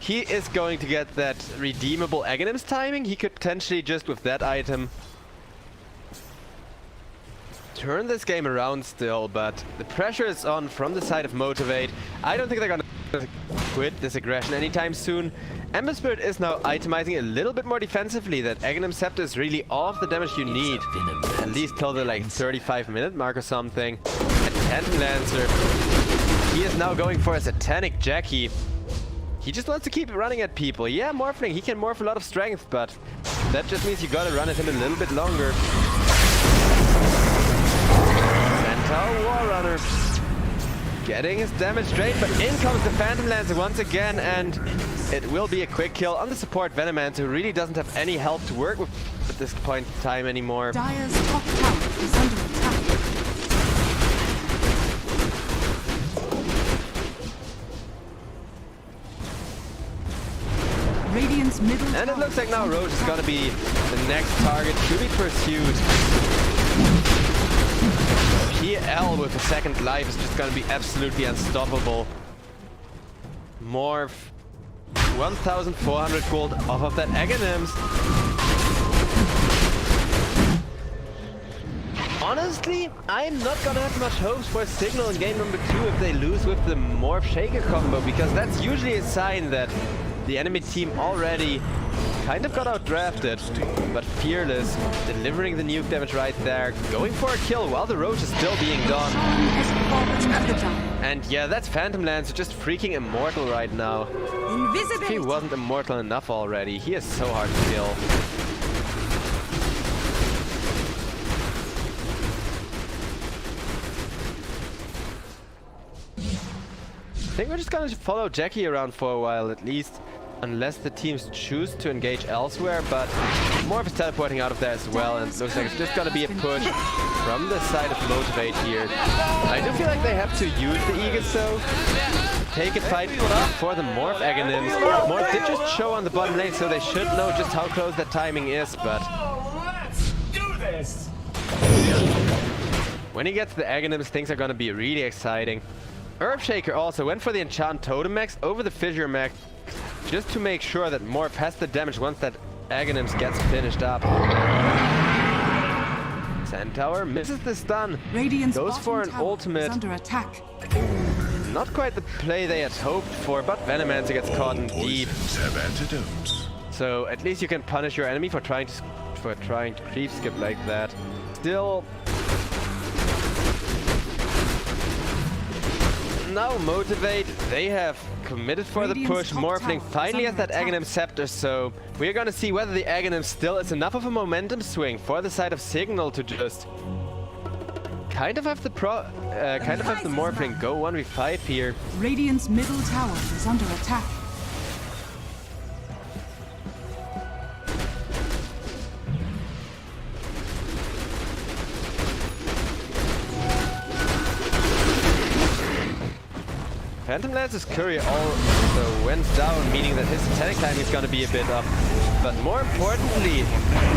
he is going to get that redeemable Aghanims timing. He could potentially just with that item turn this game around still, but the pressure is on from the side of Motivate. I don't think they're gonna quit this aggression anytime soon. Ember Spirit is now itemizing a little bit more defensively. That Aghanim Scepter is really all of the damage you need, at least till the like 35-minute mark or something. And Phantom Lancer, he is now going for a Satanic Jackie. He just wants to keep running at people. Yeah, Morphling, he can morph a lot of strength, but that just means you gotta run at him a little bit longer. Centaur Warrunner getting his damage drained, but in comes the Phantom Lancer once again, and it will be a quick kill on the support Venomancer, who really doesn't have any help to work with at this point in time anymore. Dire's top tower is under attack. Radiant's middle And it looks like now Roach is gonna be the next target to be pursued. PL with a second life is just gonna be absolutely unstoppable. Morph 1,400 gold off of that Aghanims. Honestly, I'm not gonna have much hopes for Cignal in game number 2 if they lose with the Morph Shaker combo, because that's usually a sign that the enemy team already kind of got outdrafted. But Fearless delivering the nuke damage right there, going for a kill while the Roach is still being done. And yeah, that's Phantom Lancer just freaking immortal right now. If he wasn't immortal enough already, he is so hard to kill. I think we're just gonna follow Jackie around for a while at least, unless the teams choose to engage elsewhere, but Morph is teleporting out of there as well, and it looks like it's just gonna be a push from the side of Motivate here. I do feel like they have to use the Aegis though. Take a fight for the Morph Aghanims. Morph did just show on the bottom lane, so they should know just how close that timing is, but Let's do this! when he gets the Aghanims, things are gonna be really exciting. Earthshaker also went for the Enchant Totem Max over the Fissure Max, just to make sure that Morph has the damage once that Aghanims gets finished up. Centaur misses the stun, Radiant's goes for an bottom tower ultimate. is under attack. Not quite the play they had hoped for, but Venomancer gets caught in deep. Have antidotes. So at least you can punish your enemy for trying to creep skip like that. Still, now Motivate, they have committed for the push. Morphling finally has that Aghanim Scepter, so we're gonna see whether the Aghanim still is enough of a momentum swing for the side of Cignal to just kind of have the Morphling go 1v5 here. Radiant's middle tower is under attack. Phantom Lancer's courier also went down, meaning that his attack time is gonna be a bit up. But more importantly,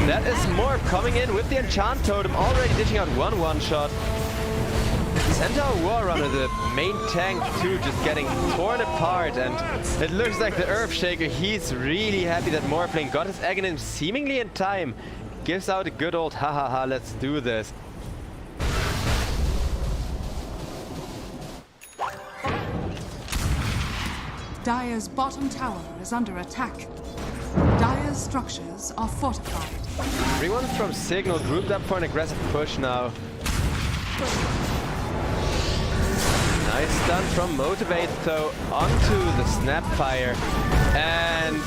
that is Morph coming in with the Enchant Totem, already dishing out one shot. Centaur War Runner, the main tank too, just getting torn apart, and it looks like the Earthshaker, he's really happy that Morphling got his Aghanim seemingly in time. Gives out a good old ha ha ha, let's do this. Dire's bottom tower is under attack. Dire's structures are fortified. Everyone from Cignal grouped up for an aggressive push now. Nice stun from Motivate, though, onto the Snapfire. And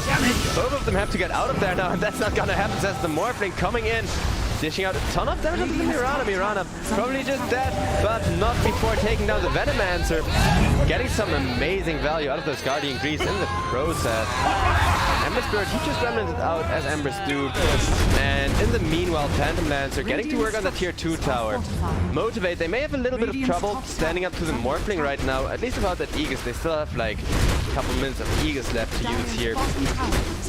both of them have to get out of there now, and that's not gonna happen, says the Morphling coming in. Dishing out a ton of damage onto the Mirana. Mirana probably just dead, but not before taking down the Venomancer. Getting some amazing value out of those Guardian Greaves in the process. Ember Spirit, he just remnanted out as Embers do. And in the meanwhile, Phantom Lancer getting to work on the tier 2 tower. Motivate, they may have a little bit of trouble standing up to the Morphling right now, at least without that Aegis. They still have like a couple minutes of Aegis left to use here.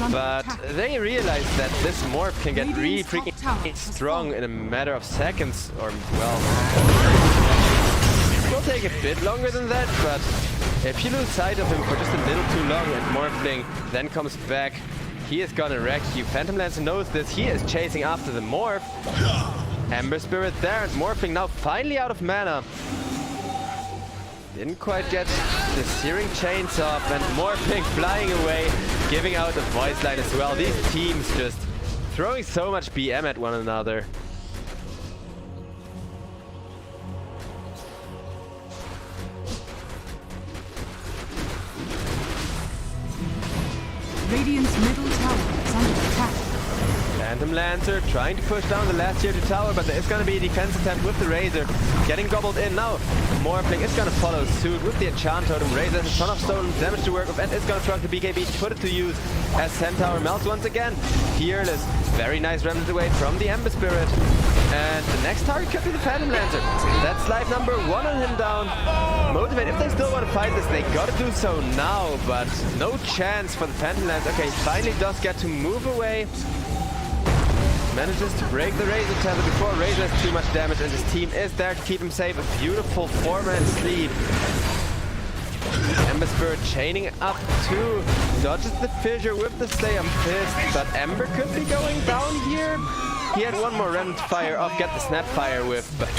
But they realize that this Morph can get really freaking strong in a matter of seconds, or well, it will take a bit longer than that, but if you lose sight of him for just a little too long and Morphling then comes back, he is gonna wreck you. Phantom Lancer knows this, he is chasing after the Morph. Ember Spirit there, and Morphling now finally out of mana. Didn't quite get the Searing Chains off, and Morphling flying away, giving out a voice line as well. These teams just throwing so much BM at one another. Radiant's middle tower is under attack. Phantom Lancer trying to push down the last tier 2 tower, but there is going to be a defense attempt with the Razor. Getting gobbled in now. Morphling is going to follow suit with the Enchant Totem. Razor has a ton of stolen damage to work with, and is going to trunk the BKB to put it to use as Centaur melts once again. Fearless. Very nice remnant away from the Ember Spirit. And the next target could be the Phantom Lancer. That's life number 1 on him down. Motivate, if they still want to fight this, they gotta do so now, but no chance for the Phantom Lancer. Okay, finally does get to move away. Manages to break the Razor tether before Razor has too much damage, and his team is there to keep him safe. A beautiful 4-man sleep. Ember Spirit chaining up to dodges the fissure with the Slayer Fist, but Ember could be going down here. He had one more remnant to fire off, get the Snapfire with, but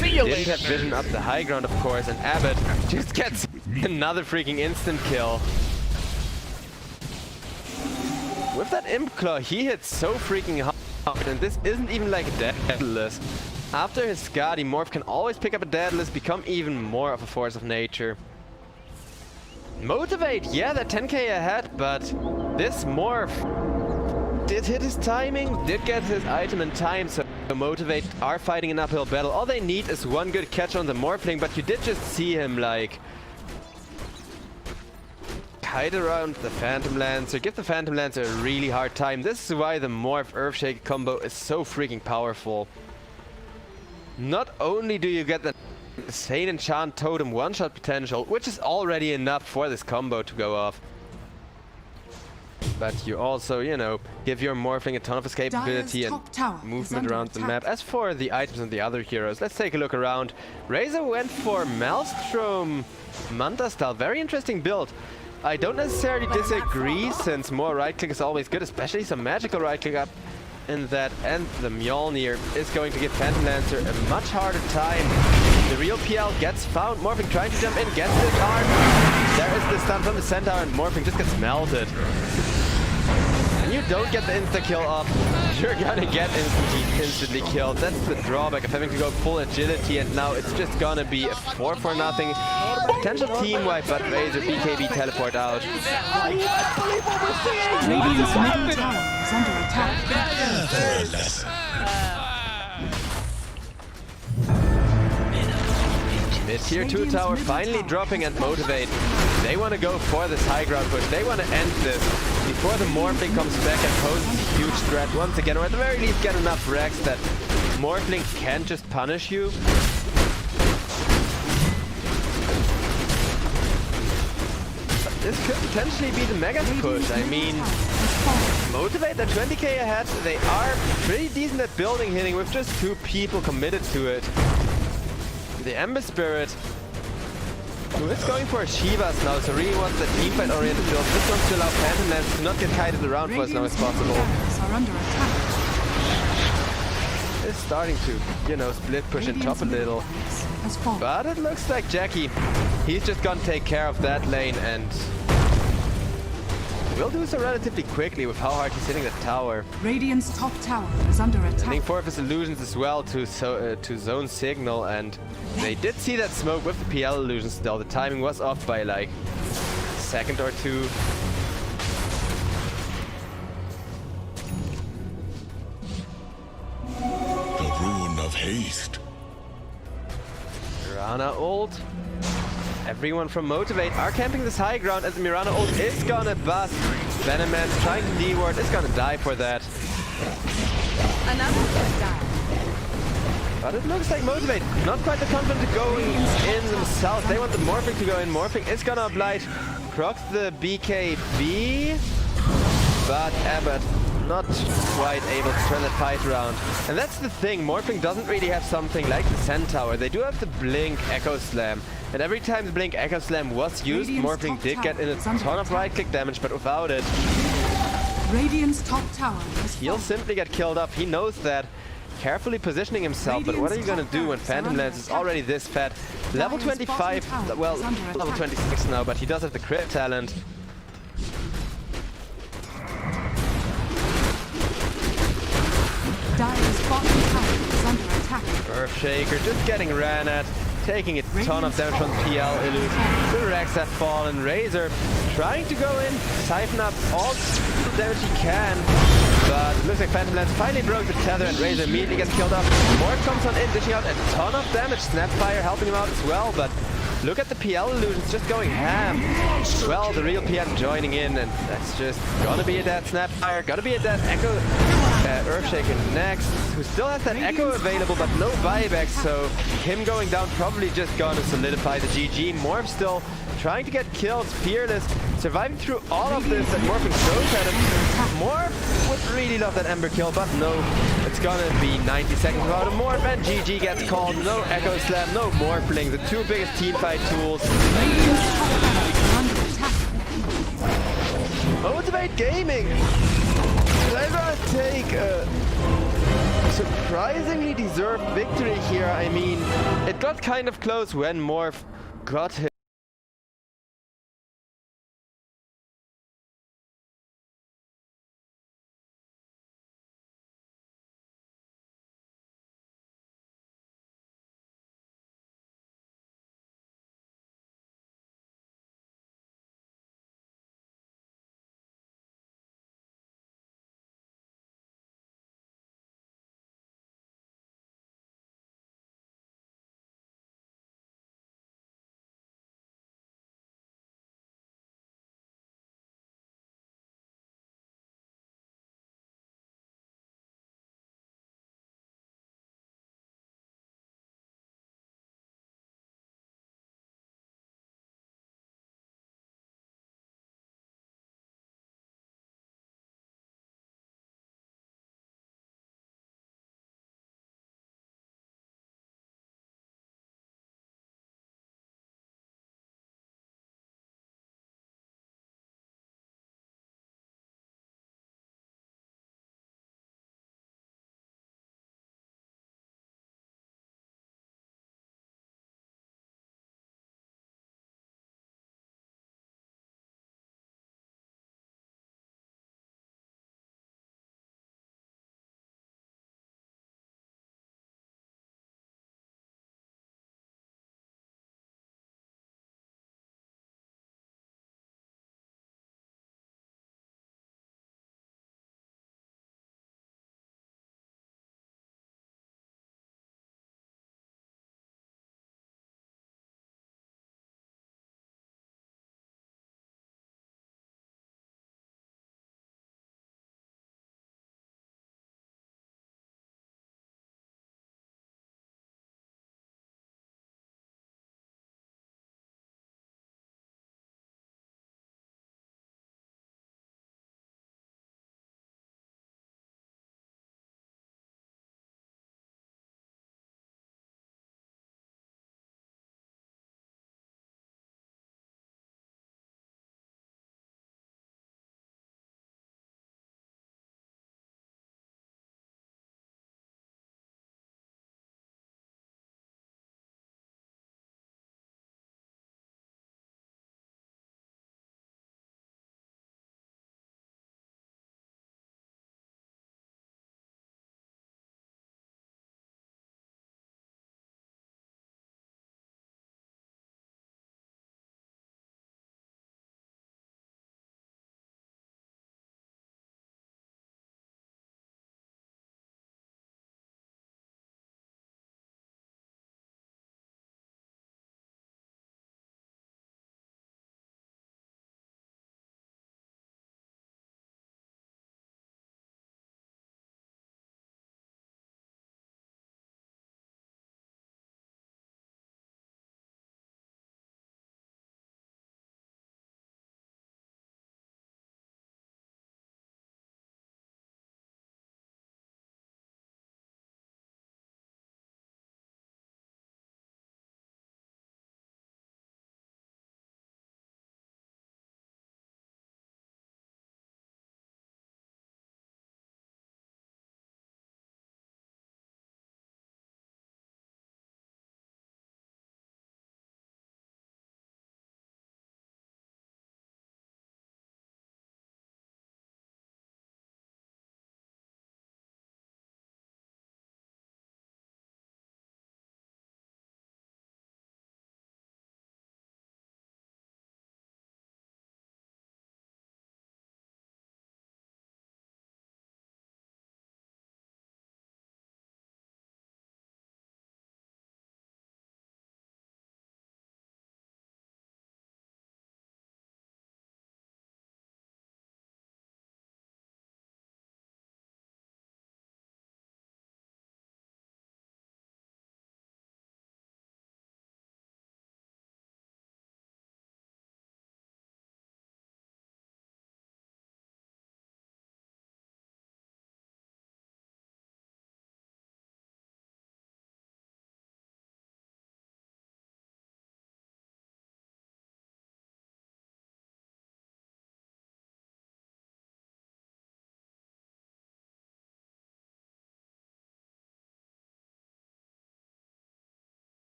didn't have vision up the high ground, of course, and Abbott just gets another freaking instant kill. With that Imp Claw, he hits so freaking hard, and this isn't even like a Daedalus. After his Skadi, Morph can always pick up a Daedalus, become even more of a force of nature. Motivate, yeah, they're 10k ahead, but this Morph did hit his timing, did get his item in time, so Motivate are fighting an uphill battle. All they need is one good catch on the Morphling, but you did just see him like kite around the Phantom Lancer, give the Phantom Lancer a really hard time. This is why the Morph Earthshake combo is so freaking powerful. Not only do you get the insane Enchant Totem one-shot potential, which is already enough for this combo to go off, but you also, you know, give your Morphling a ton of escapability and movement around the map. As for the items and the other heroes, let's take a look around. Razor went for Maelstrom Manta style. Very interesting build. I don't necessarily disagree, since more right-click is always good, especially some magical right-click up in that, and the Mjolnir is going to give Phantom Lancer a much harder time. The real PL gets found. Morphling trying to jump in, gets disarmed. There is the stun from the Centaur, and Morphling just gets melted. And you don't get the insta-kill off, you're gonna get instantly killed. That's the drawback of having to go full agility, and now it's just gonna be a 4-0 potential team wipe, but Razor BKB teleport out. Radiant's middle tower is under attack. Mid tier 2 tower finally dropping, and Motivate. They want to go for this high ground push. They want to end this before the Morphling comes back and poses a huge threat once again, or at the very least get enough wrecks that Morphling can't just punish you. could potentially be the mega push. I mean, Motivate, they're 20k ahead. They are pretty decent at building hitting with just 2 people committed to it. The Ember Spirit, who is going for a Shivas now, so really wants the teamfight oriented build. Just wants to allow Phantom Lance to not get kited around for as long as possible. Are under attack. Is starting to, you know, split push and top a little. Has fallen. But it looks like Jackie, he's just gonna take care of that lane and will do so relatively quickly with how hard he's hitting the tower. Radiant's top tower is under Sending attack. 4 of his illusions as well to zone Cignal, and they did see that smoke with the PL illusions still. The timing was off by like a second or 2. The rune of haste. Mirana ult. Everyone from Motivate are camping this high ground as the Mirana ult is gonna bust. Venom Man's trying to D-ward, is gonna die for that. Another one died. But it looks like Motivate not quite the confident to go in themselves. They want the Morphing to go in. Morphing is gonna oblige. Procs the BKB. But Abbott not quite able to turn that fight around. And that's the thing, Morphing doesn't really have something like the Centaur. They do have the Blink Echo Slam. And every time the Blink Echo Slam was used, Morphing did get in a ton of right-click damage, but without it, Radiant's top tower has he'll fallen. simply get killed up. He knows that. Carefully positioning himself, but what are you gonna do when Phantom Lance is already this fat? Level 25, well, level 26 now, but he does have the crit talent. Dire's bottom tower is under attack. Earthshaker just getting ran at, taking a ton of damage from PL illusion. The Rex have fallen. Razor trying to go in, siphon up all the damage he can. But it looks like Phantom Lance finally broke the tether and Razor immediately gets killed up. More comes on in, dishing out a ton of damage. Snapfire helping him out as well, but look at the PL illusions just going ham. Well, the real PM joining in, and that's just gonna be a dead Snapfire, gonna be a dead Echo. Earthshaker next, who still has that Echo available, but no buyback, so him going down probably just gonna solidify the GG. Morph still trying to get killed, Fearless, surviving through all of this that Morphing throws at him. Morph would really love that Ember kill, but no, it's gonna be 90 seconds without a Morph, and GG gets called. No Echo Slam, no Morphling, the 2 biggest teamfight tools. Radiant's top tower is under attack. Motivate Gaming! They're gonna take a surprisingly deserved victory here. I mean, it got kind of close when Morph got hit.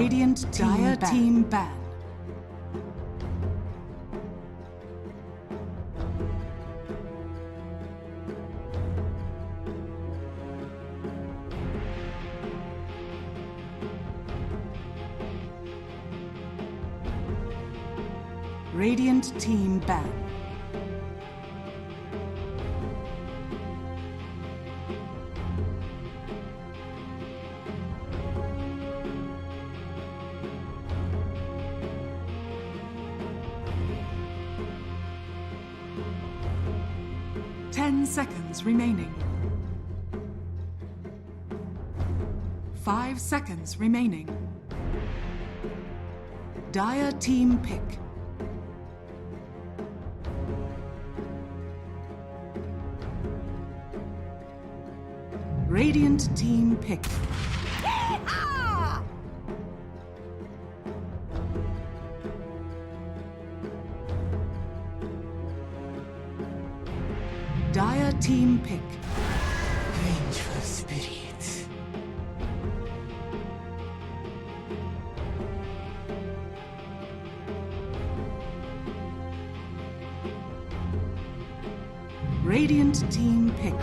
Radiant Dire Team ban. Radiant Team ban. Seconds remaining. 5 seconds remaining. Dire Team pick. Radiant Team pick. Dire Team pick. Vengeful spirits. Radiant Team pick.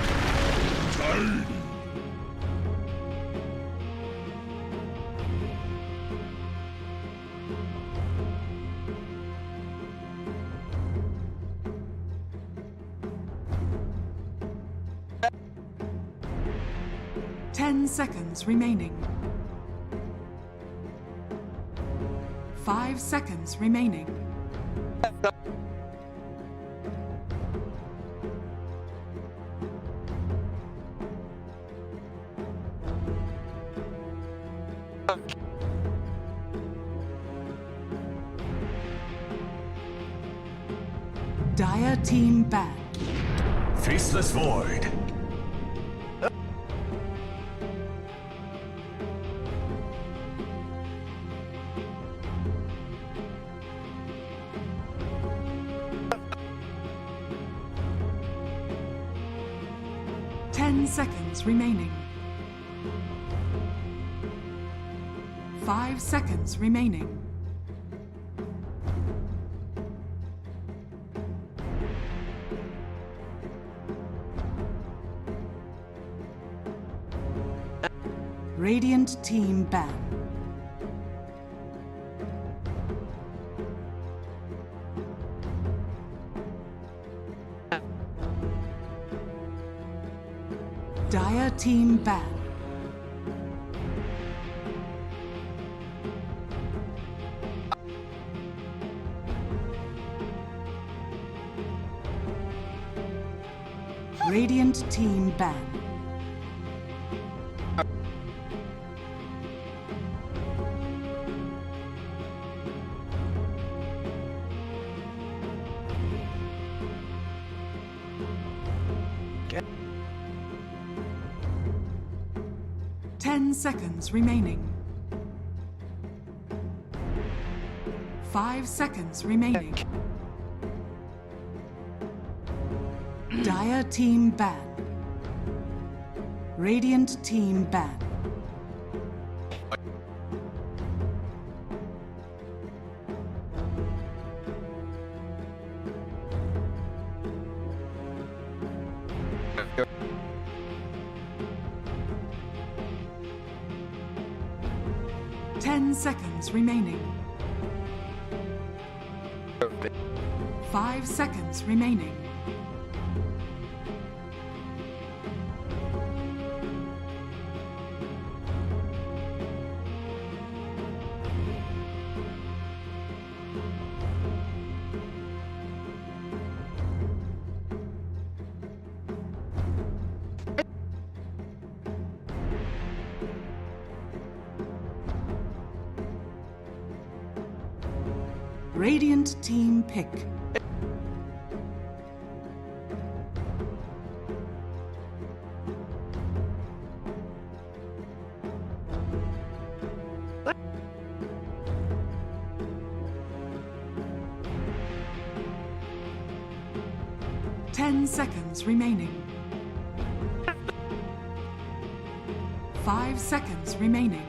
Seconds remaining. 5 seconds remaining. Dire Team ban. Faceless Void. Seconds remaining. 5 seconds remaining. Radiant Team ban. Dire Team ban. Radiant Team ban. Okay. 10 seconds remaining. 5 seconds remaining. Dire Team ban. Radiant Team ban. Seconds remaining. 5 seconds remaining. Radiant Team pick. Seconds remaining. 5 seconds remaining.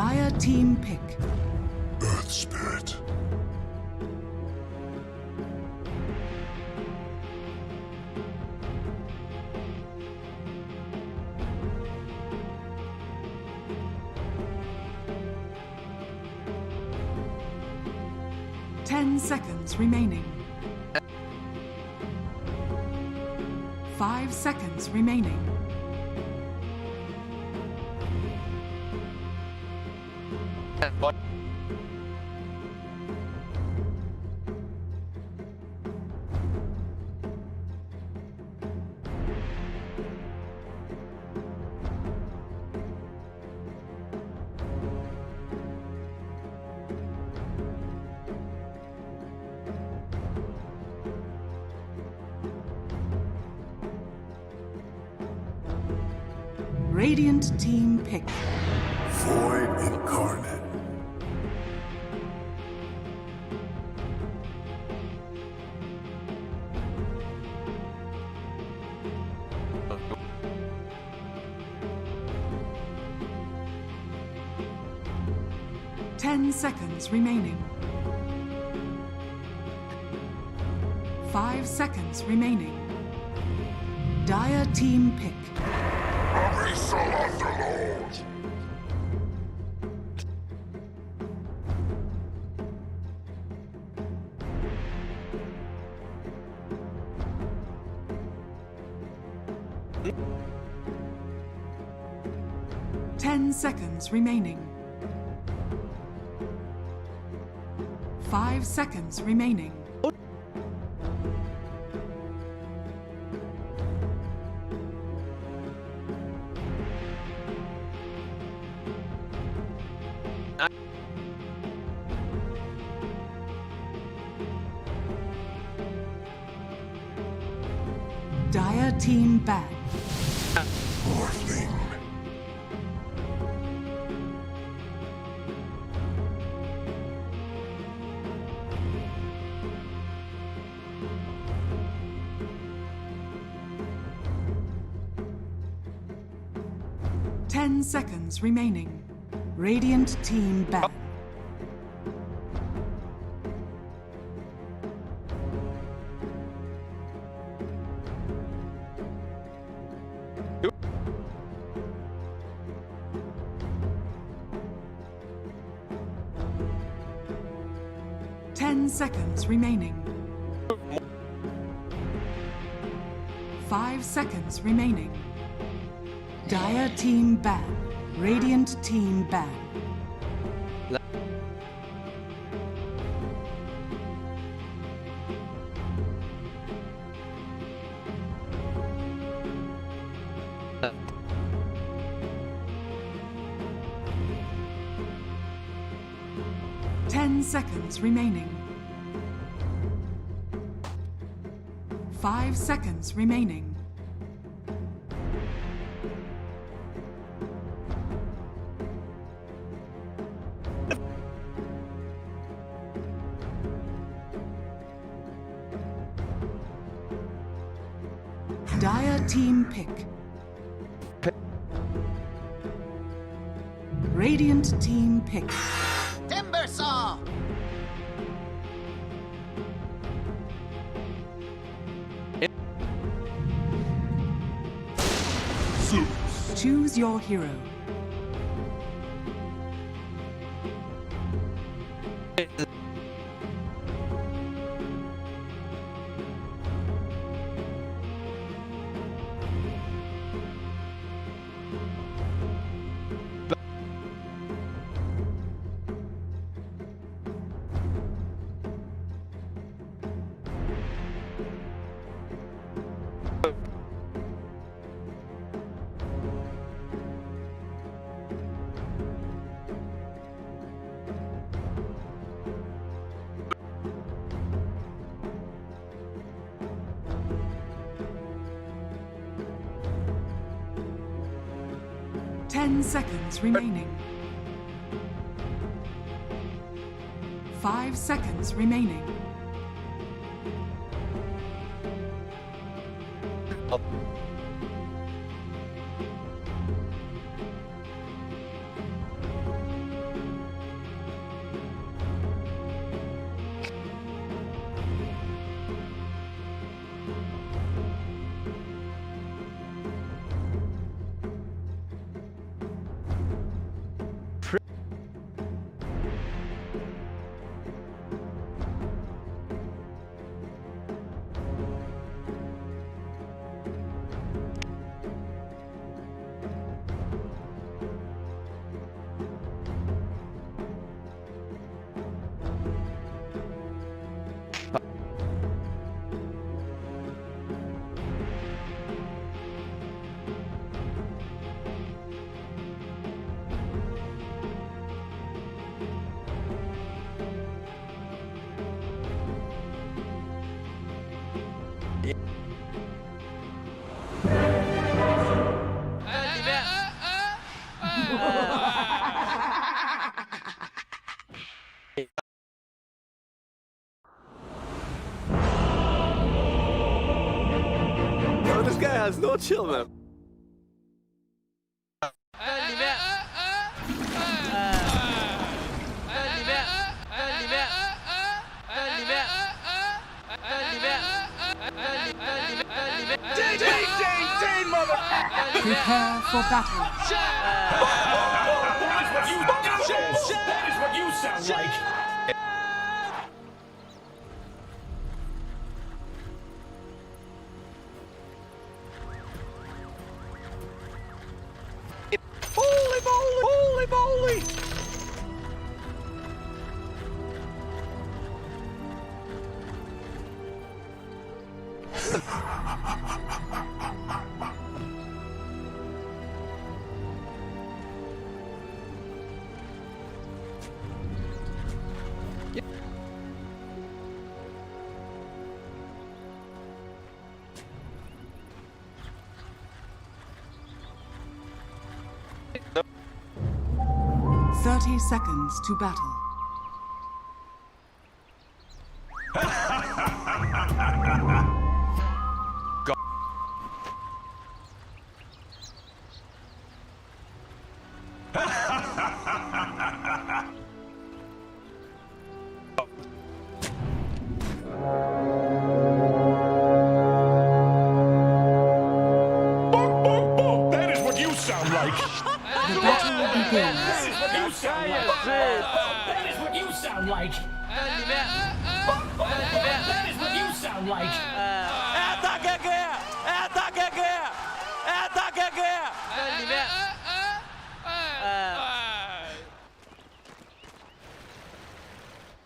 Dire team pick. Earth Spirit. Ten seconds remaining. 5 seconds remaining. Radiant team pick. Void Incarnate. Ten seconds remaining. 5 seconds remaining. Dire team pick. Abyssal Underlord. Ten seconds remaining. 5 seconds remaining. Dire team ban. Morphling. Ten seconds remaining. Radiant team ban. Ten seconds remaining. 5 seconds remaining. Dire team ban. Radiant team ban. Ten seconds remaining. 5 seconds remaining. Dire team pick. Radiant team pick. Timber saw! Choose your hero. Ten seconds remaining. 5 seconds remaining. guy has no chill, man. Prepare for battle. That is what you sound like. Holy moly! Holy moly! No. 30 seconds to battle. That is what you sound like. The battle begins. That is what you sound like. That is what you sound like. That is what you sound like.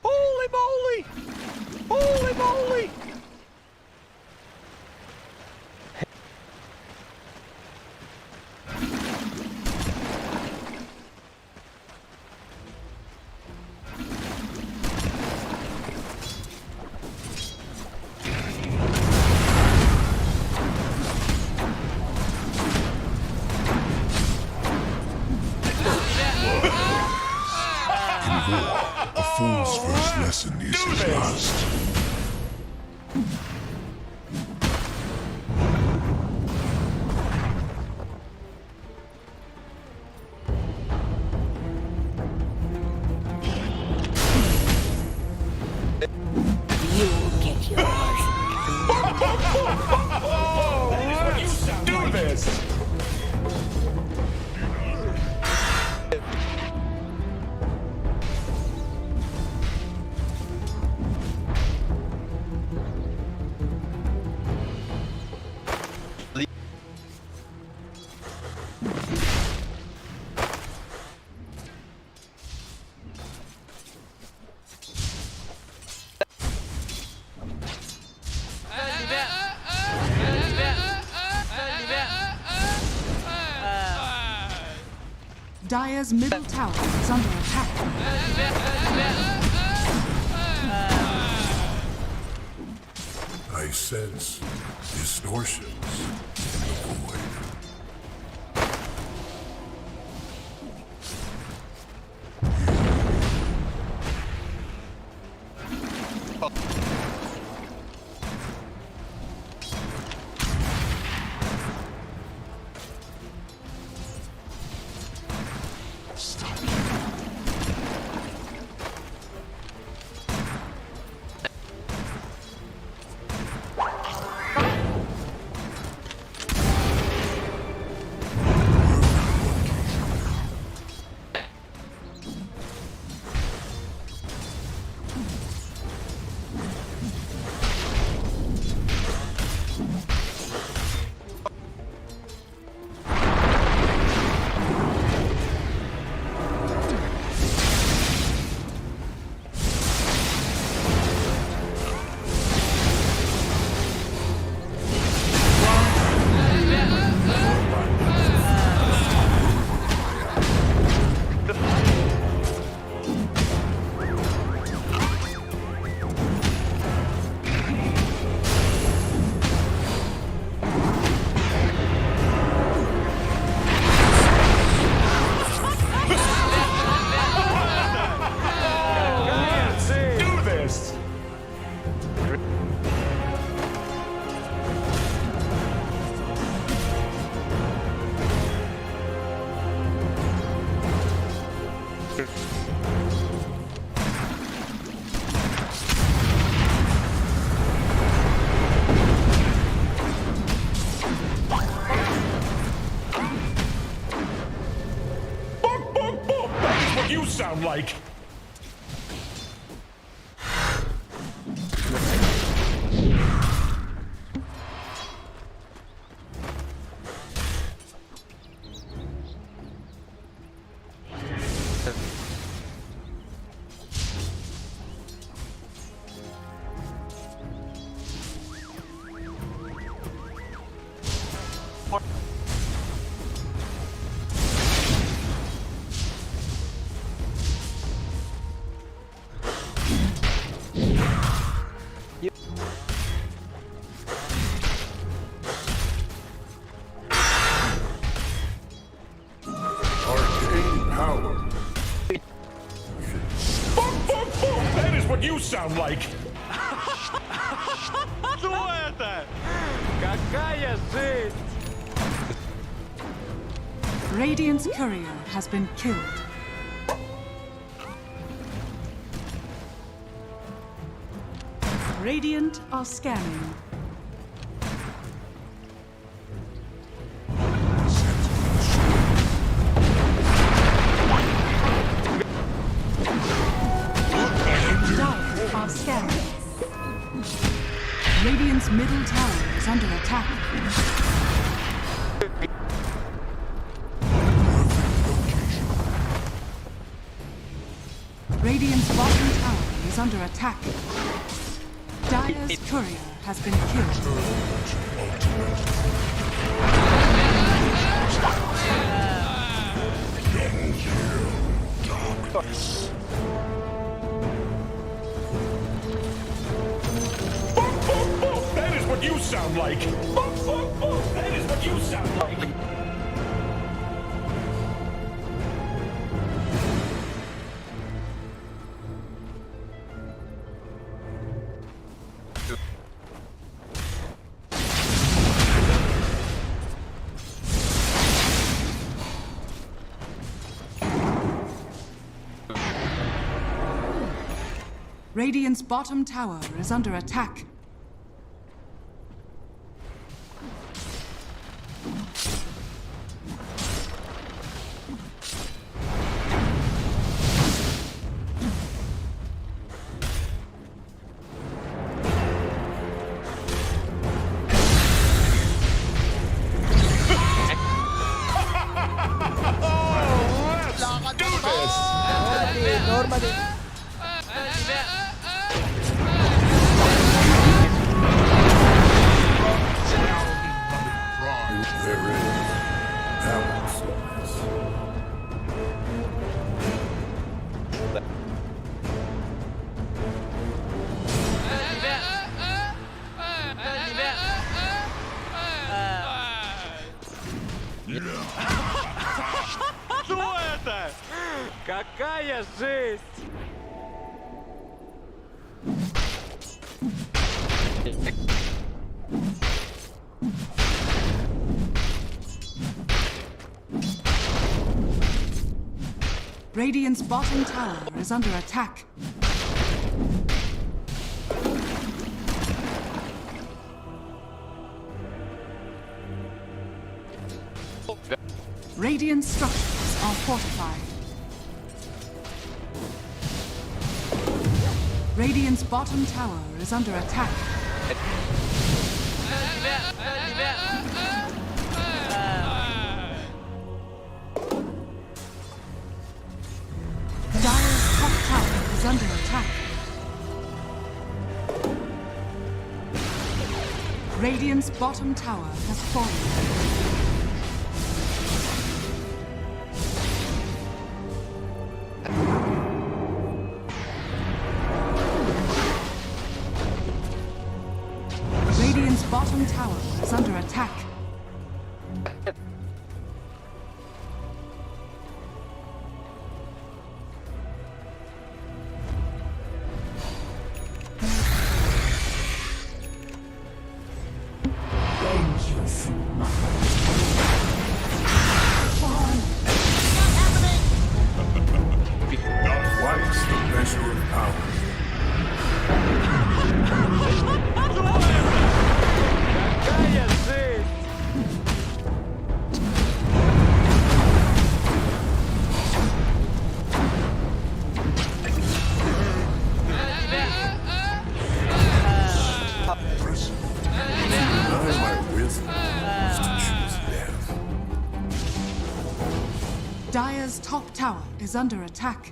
Holy moly! Holy moly! A fool's first lesson is his last. You'll get yours. Do this. Dire's middle tower is under attack. I sense distortions in the void. sound like? Arcane power. That is what you sound like. Что это? Какая жизнь? Radiant's courier has been killed. Radiant are scanning. Dire are scanning. Radiant's middle tower is under attack. Radiant's bottom tower is under attack. Dire's courier has been killed. That is what you sound like. That is what you sound like. Radiant's bottom tower is under attack. Что это? Какая жизнь? Radiant's bottom tower is under attack. Radiant structures are fortified. Radiant's bottom tower is under attack. Dire's top tower is under attack. Radiant's bottom tower has fallen. Radiant's bottom tower is under attack. Vengeful. Dire's top tower is under attack.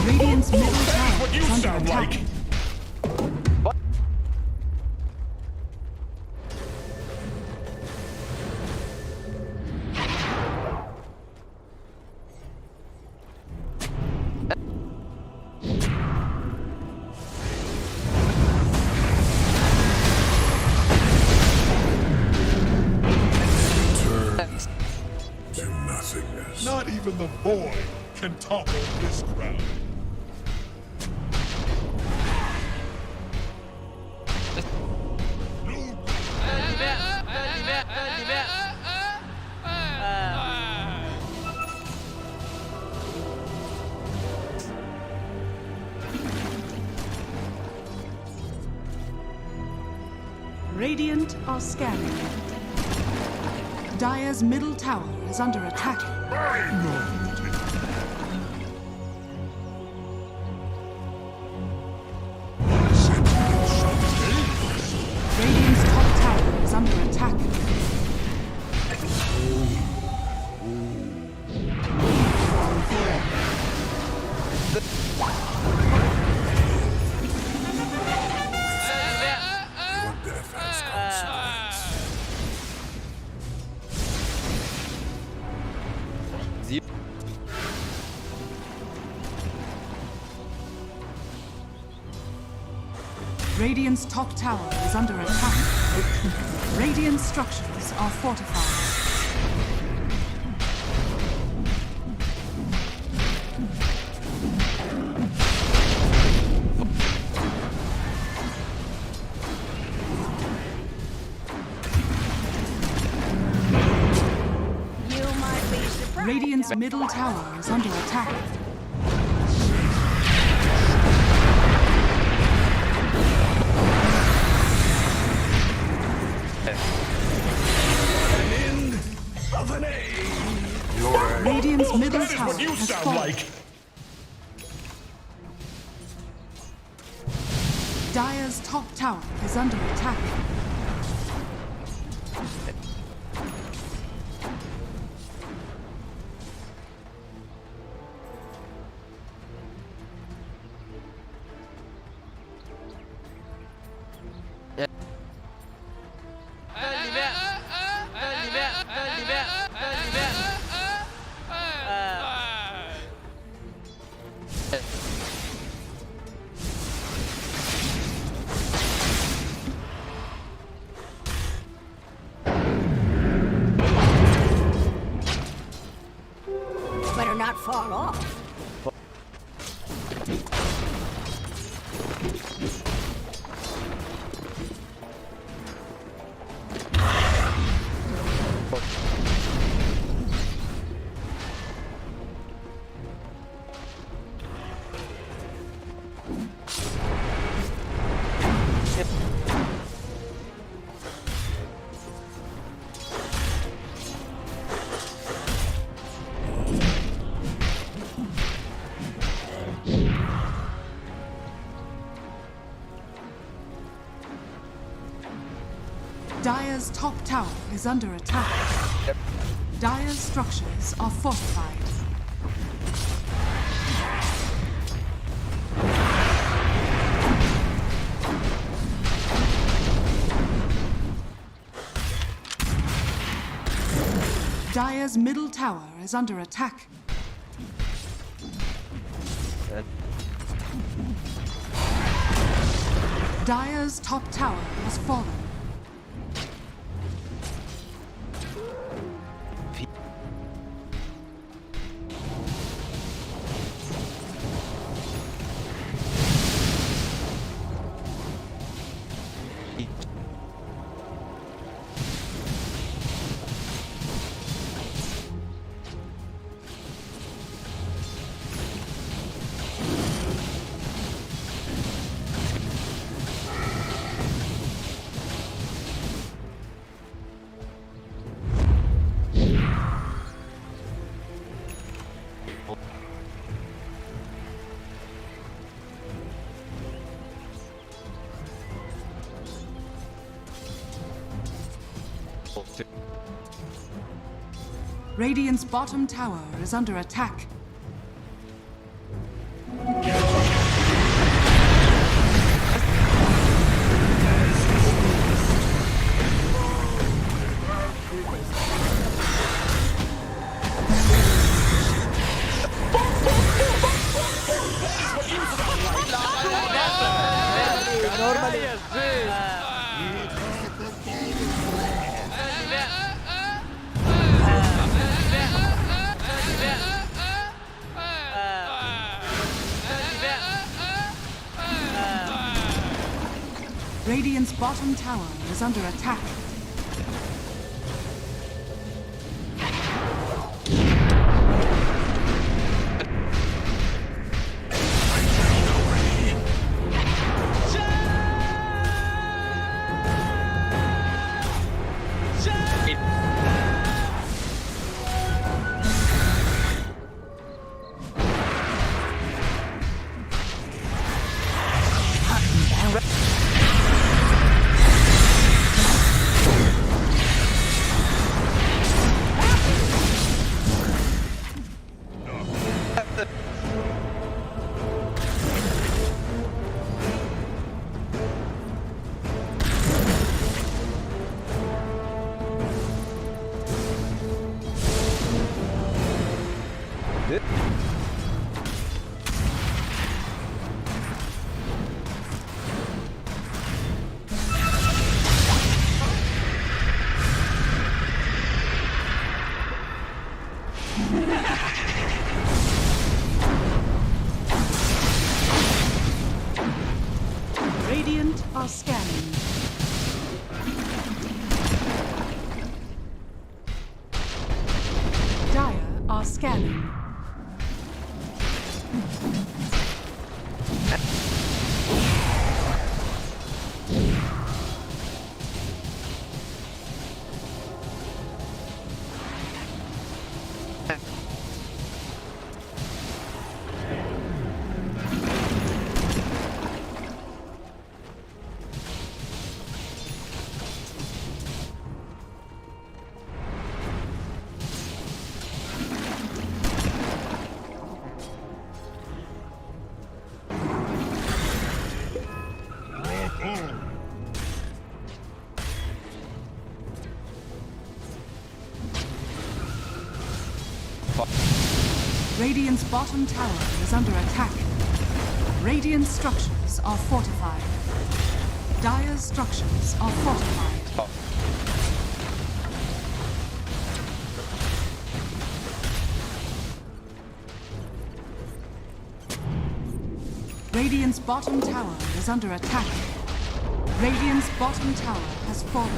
Radiant's middle That is tower what you is under sound attack. like. To nothingness. Not even the void can topple this crowd. Radiant are scanning. Dire's middle tower is under attack. Radiant's top tower is under attack. Your death has consequence. Radiant's top tower is under attack. Radiant structures are fortified. You might be surprised. Radiant's middle tower is under attack. Radiant's middle That is tower what you has sound fallen. like. Dire's top tower is under attack. Better not fall off. Dire's top tower is under attack. Dire's structures are fortified. Dire's middle tower is under attack. Dire's top tower has fallen. Radiant's bottom tower is under attack. Какая жизнь! Radiant's bottom tower is under attack. Radiant are scanning. Dire are scanning. Radiant's bottom tower is under attack. Radiant structures are fortified. Dire's structures are fortified. Radiant's bottom tower is under attack. Radiant's bottom tower has fallen.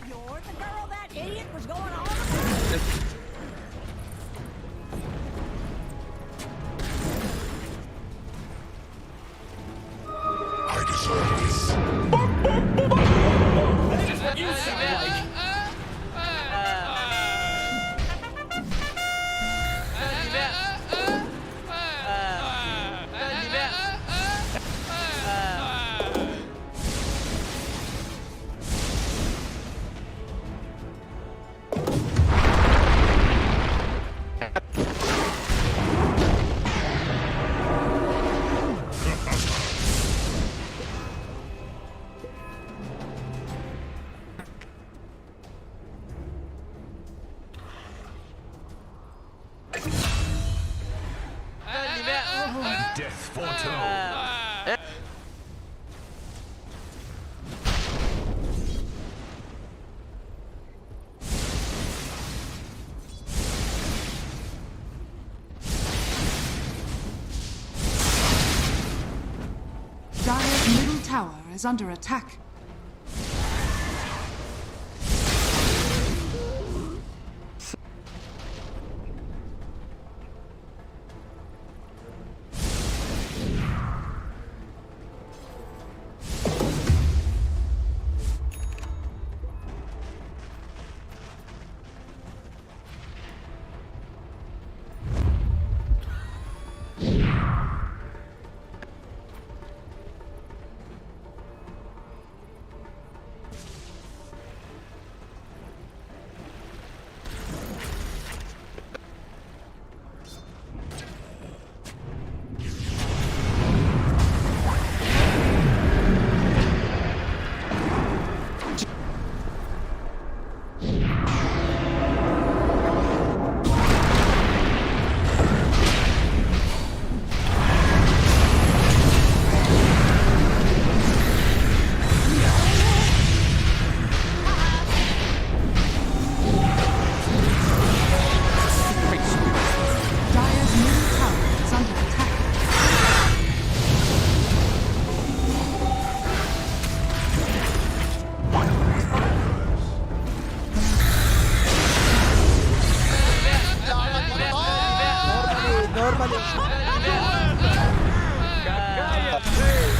You're the girl that idiot was going on about? I deserve this. That is what you sound like. Death foretold. is under attack.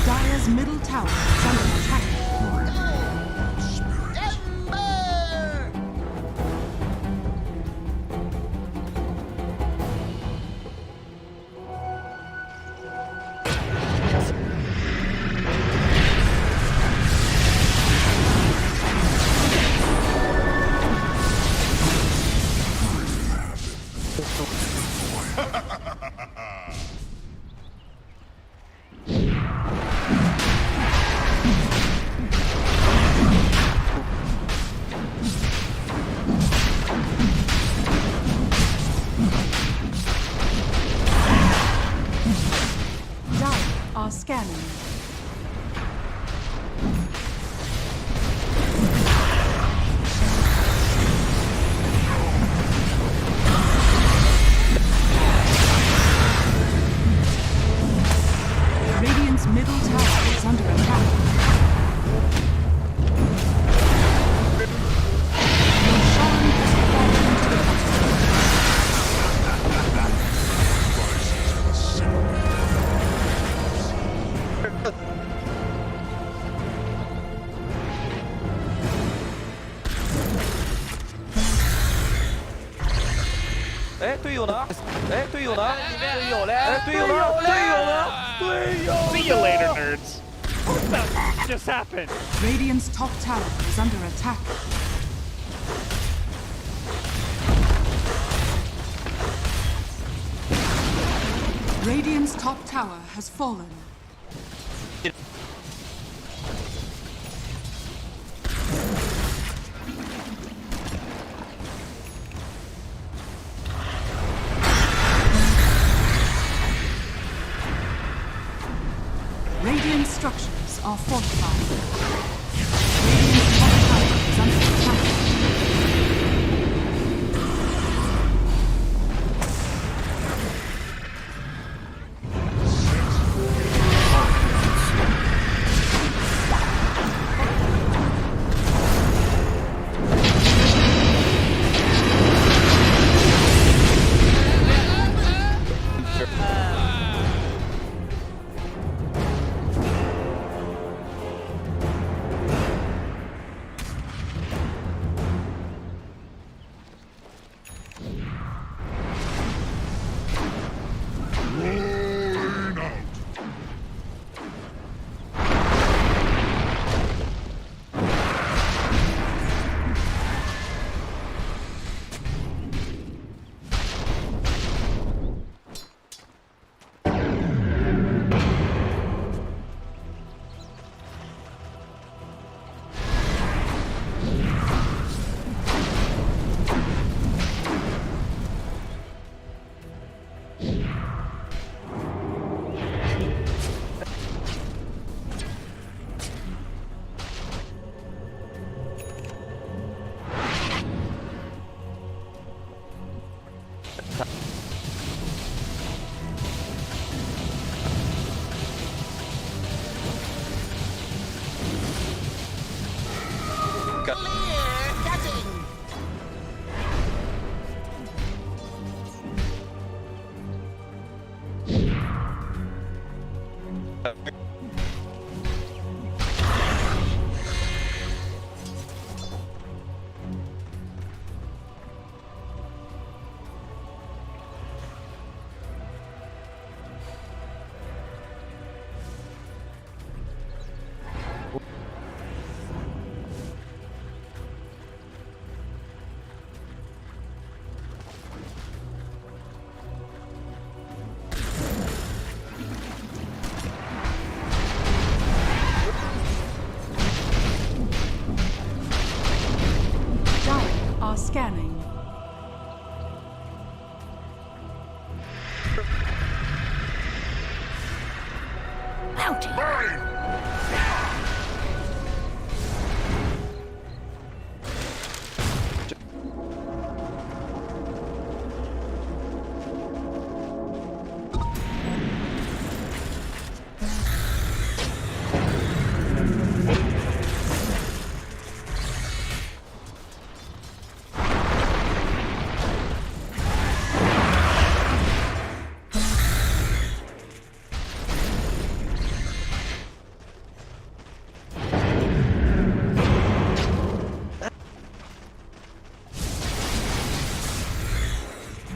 Dire's middle tower is under attack. Normally. Dire's middle tower is under attack. Dire are scanning. Radiant's middle tower is under attack. Roshan has fallen into the battle. See you later, nerds. What the just happened? Radiant's top tower is under attack. Radiant's top tower has fallen. Radiant structures are fortified. Radiant's top tower is under attack.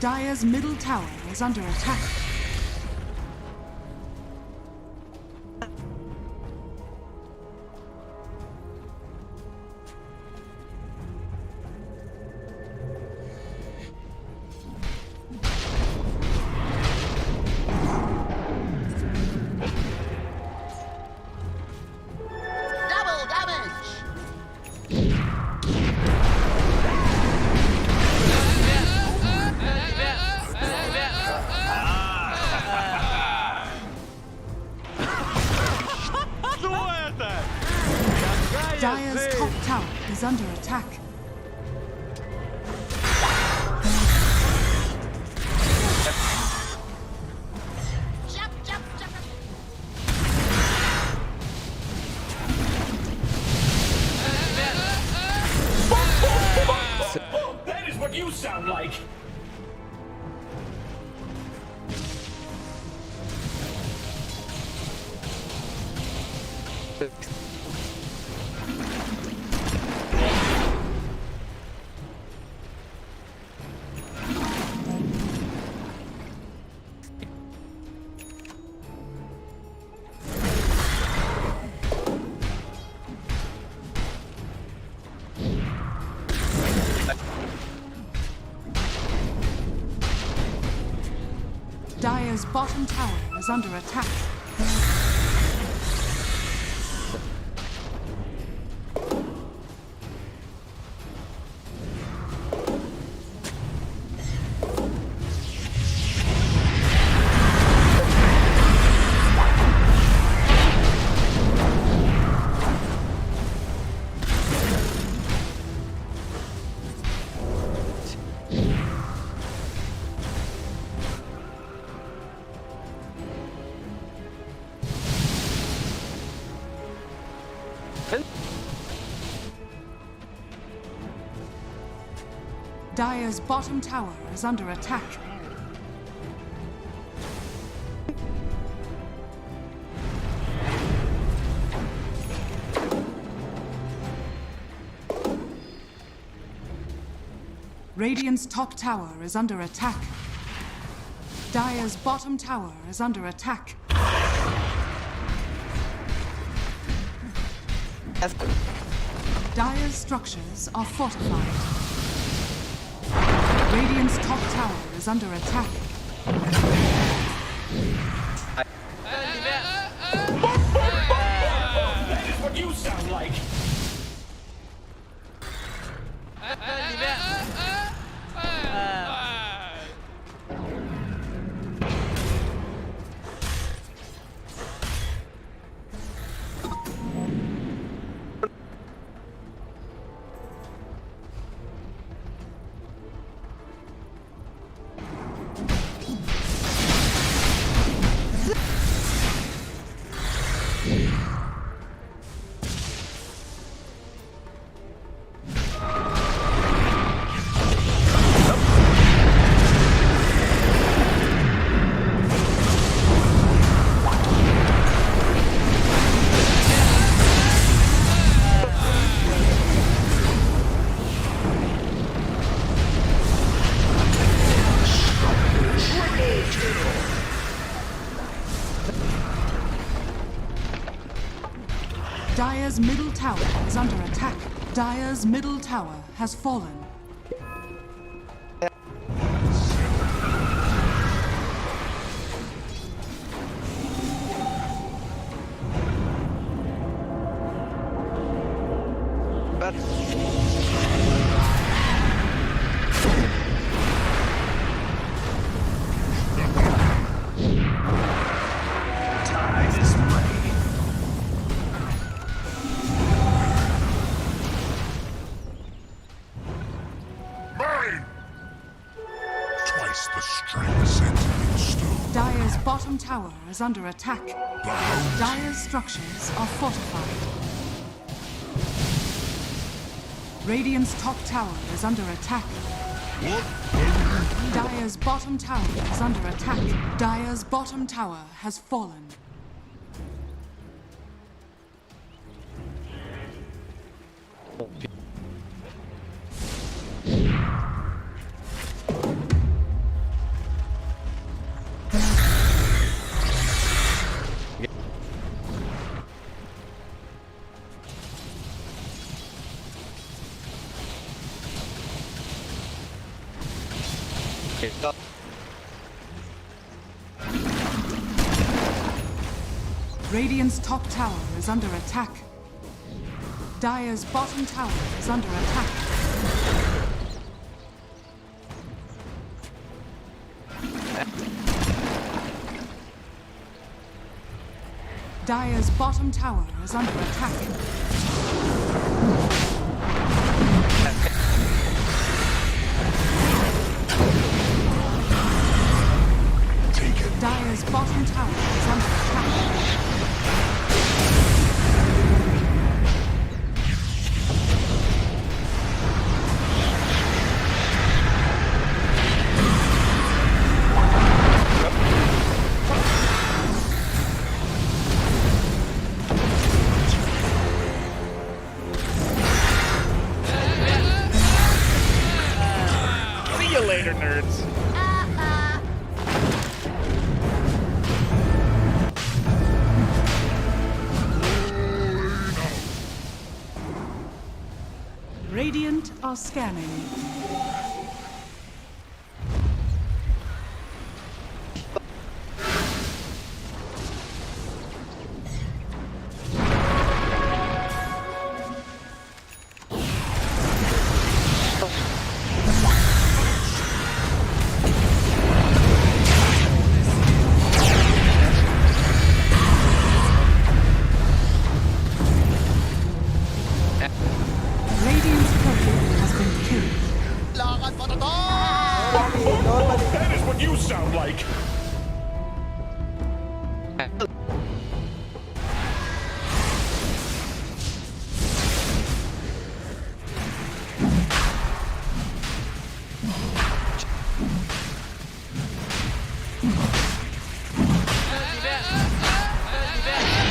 Dire's middle tower is under attack. Double damage! Dire's top tower is under attack. Jump, jump, jump! Oh, that is what you sound like. Dire's bottom tower is under attack. Dire's bottom tower is under attack. Radiant's top tower is under attack. Dire's bottom tower is under attack. Dire's structures are fortified. Radiant's top tower is under attack. That is what you sound like. Dire's middle tower is under attack. Dire's middle tower has fallen. But Tide is ready. Mine! Twice the strength set in stone. Dire's bottom tower is under attack. Behold, Dire's structures are fortified. Radiant's top tower is under attack. Dire's bottom tower is under attack. Dire's bottom tower has fallen. Radiant's top tower is under attack. Dire's bottom tower is under attack. Dire's bottom tower is under attack. Dire's bottom tower is under attack. See you later, nerds. Radiant are scanning. Radiant's courier has been killed. Lakad mo to to! Normally. That is what you sound like.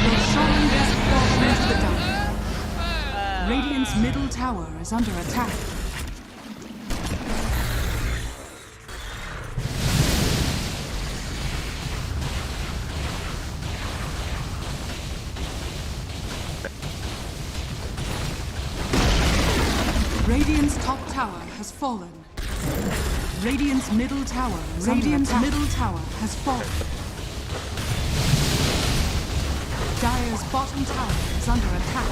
Your shrine has fallen into the dark. Radiant's middle tower is under attack. Radiant's top tower has fallen. Radiant's middle tower is Radiant's middle tower has fallen. Dire's bottom tower is under attack.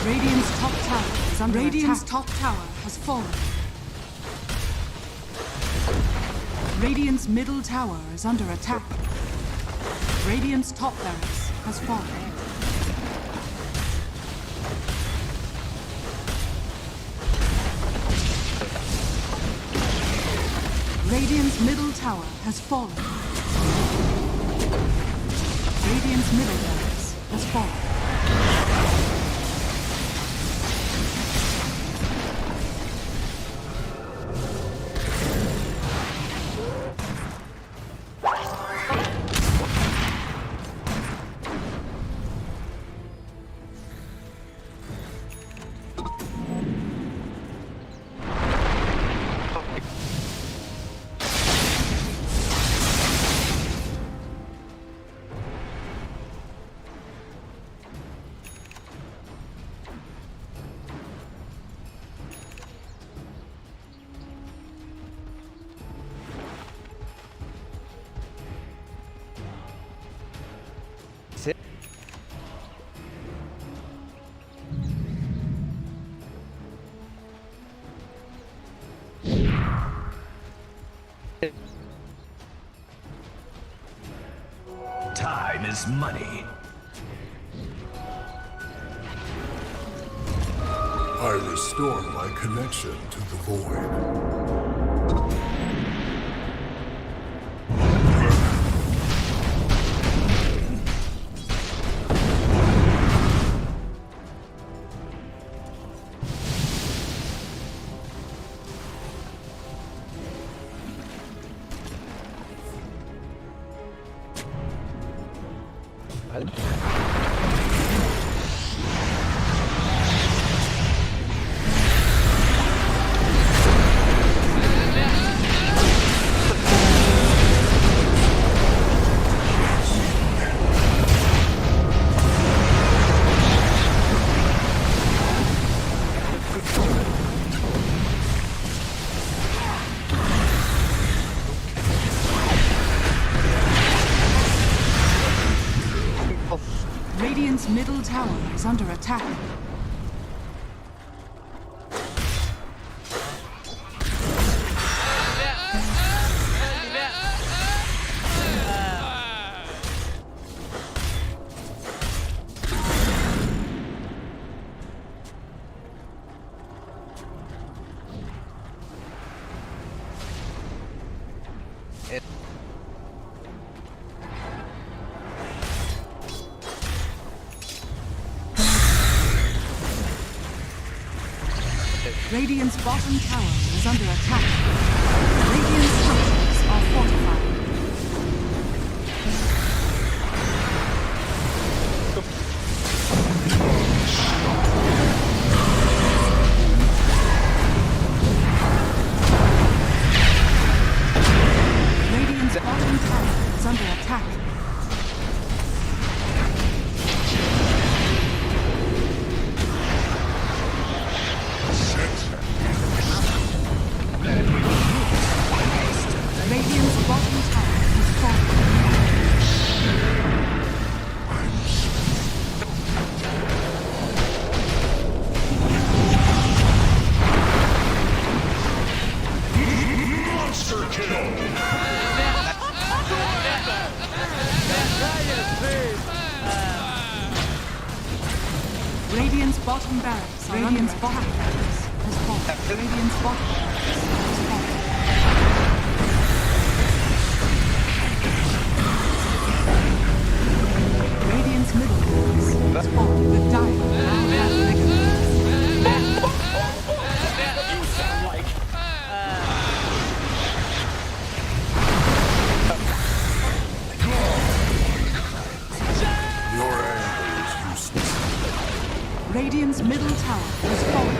Radiant's top tower is under Radiant's attack. Top tower has fallen. Radiant's middle tower is under attack. Radiant's top barracks has fallen. Radiant's middle tower has fallen. Radiant's middle barracks has fallen. Time is money. I restore my connection to the void. Radiant's middle tower is under attack. Radiant's bottom tower is under attack. Radiant's structures are fortified. Radiant's bottom tower is under attack. Radiant's bottom tower is falling. Monster kill! Radiant's bottom barracks are Radiant's bottom barracks has fallen. Radiant's bottom barracks has fallen. Radiant's middle barracks has fallen. The Dire now have victory. You sound like. Your anger is useless. Radiant's middle tower has fallen.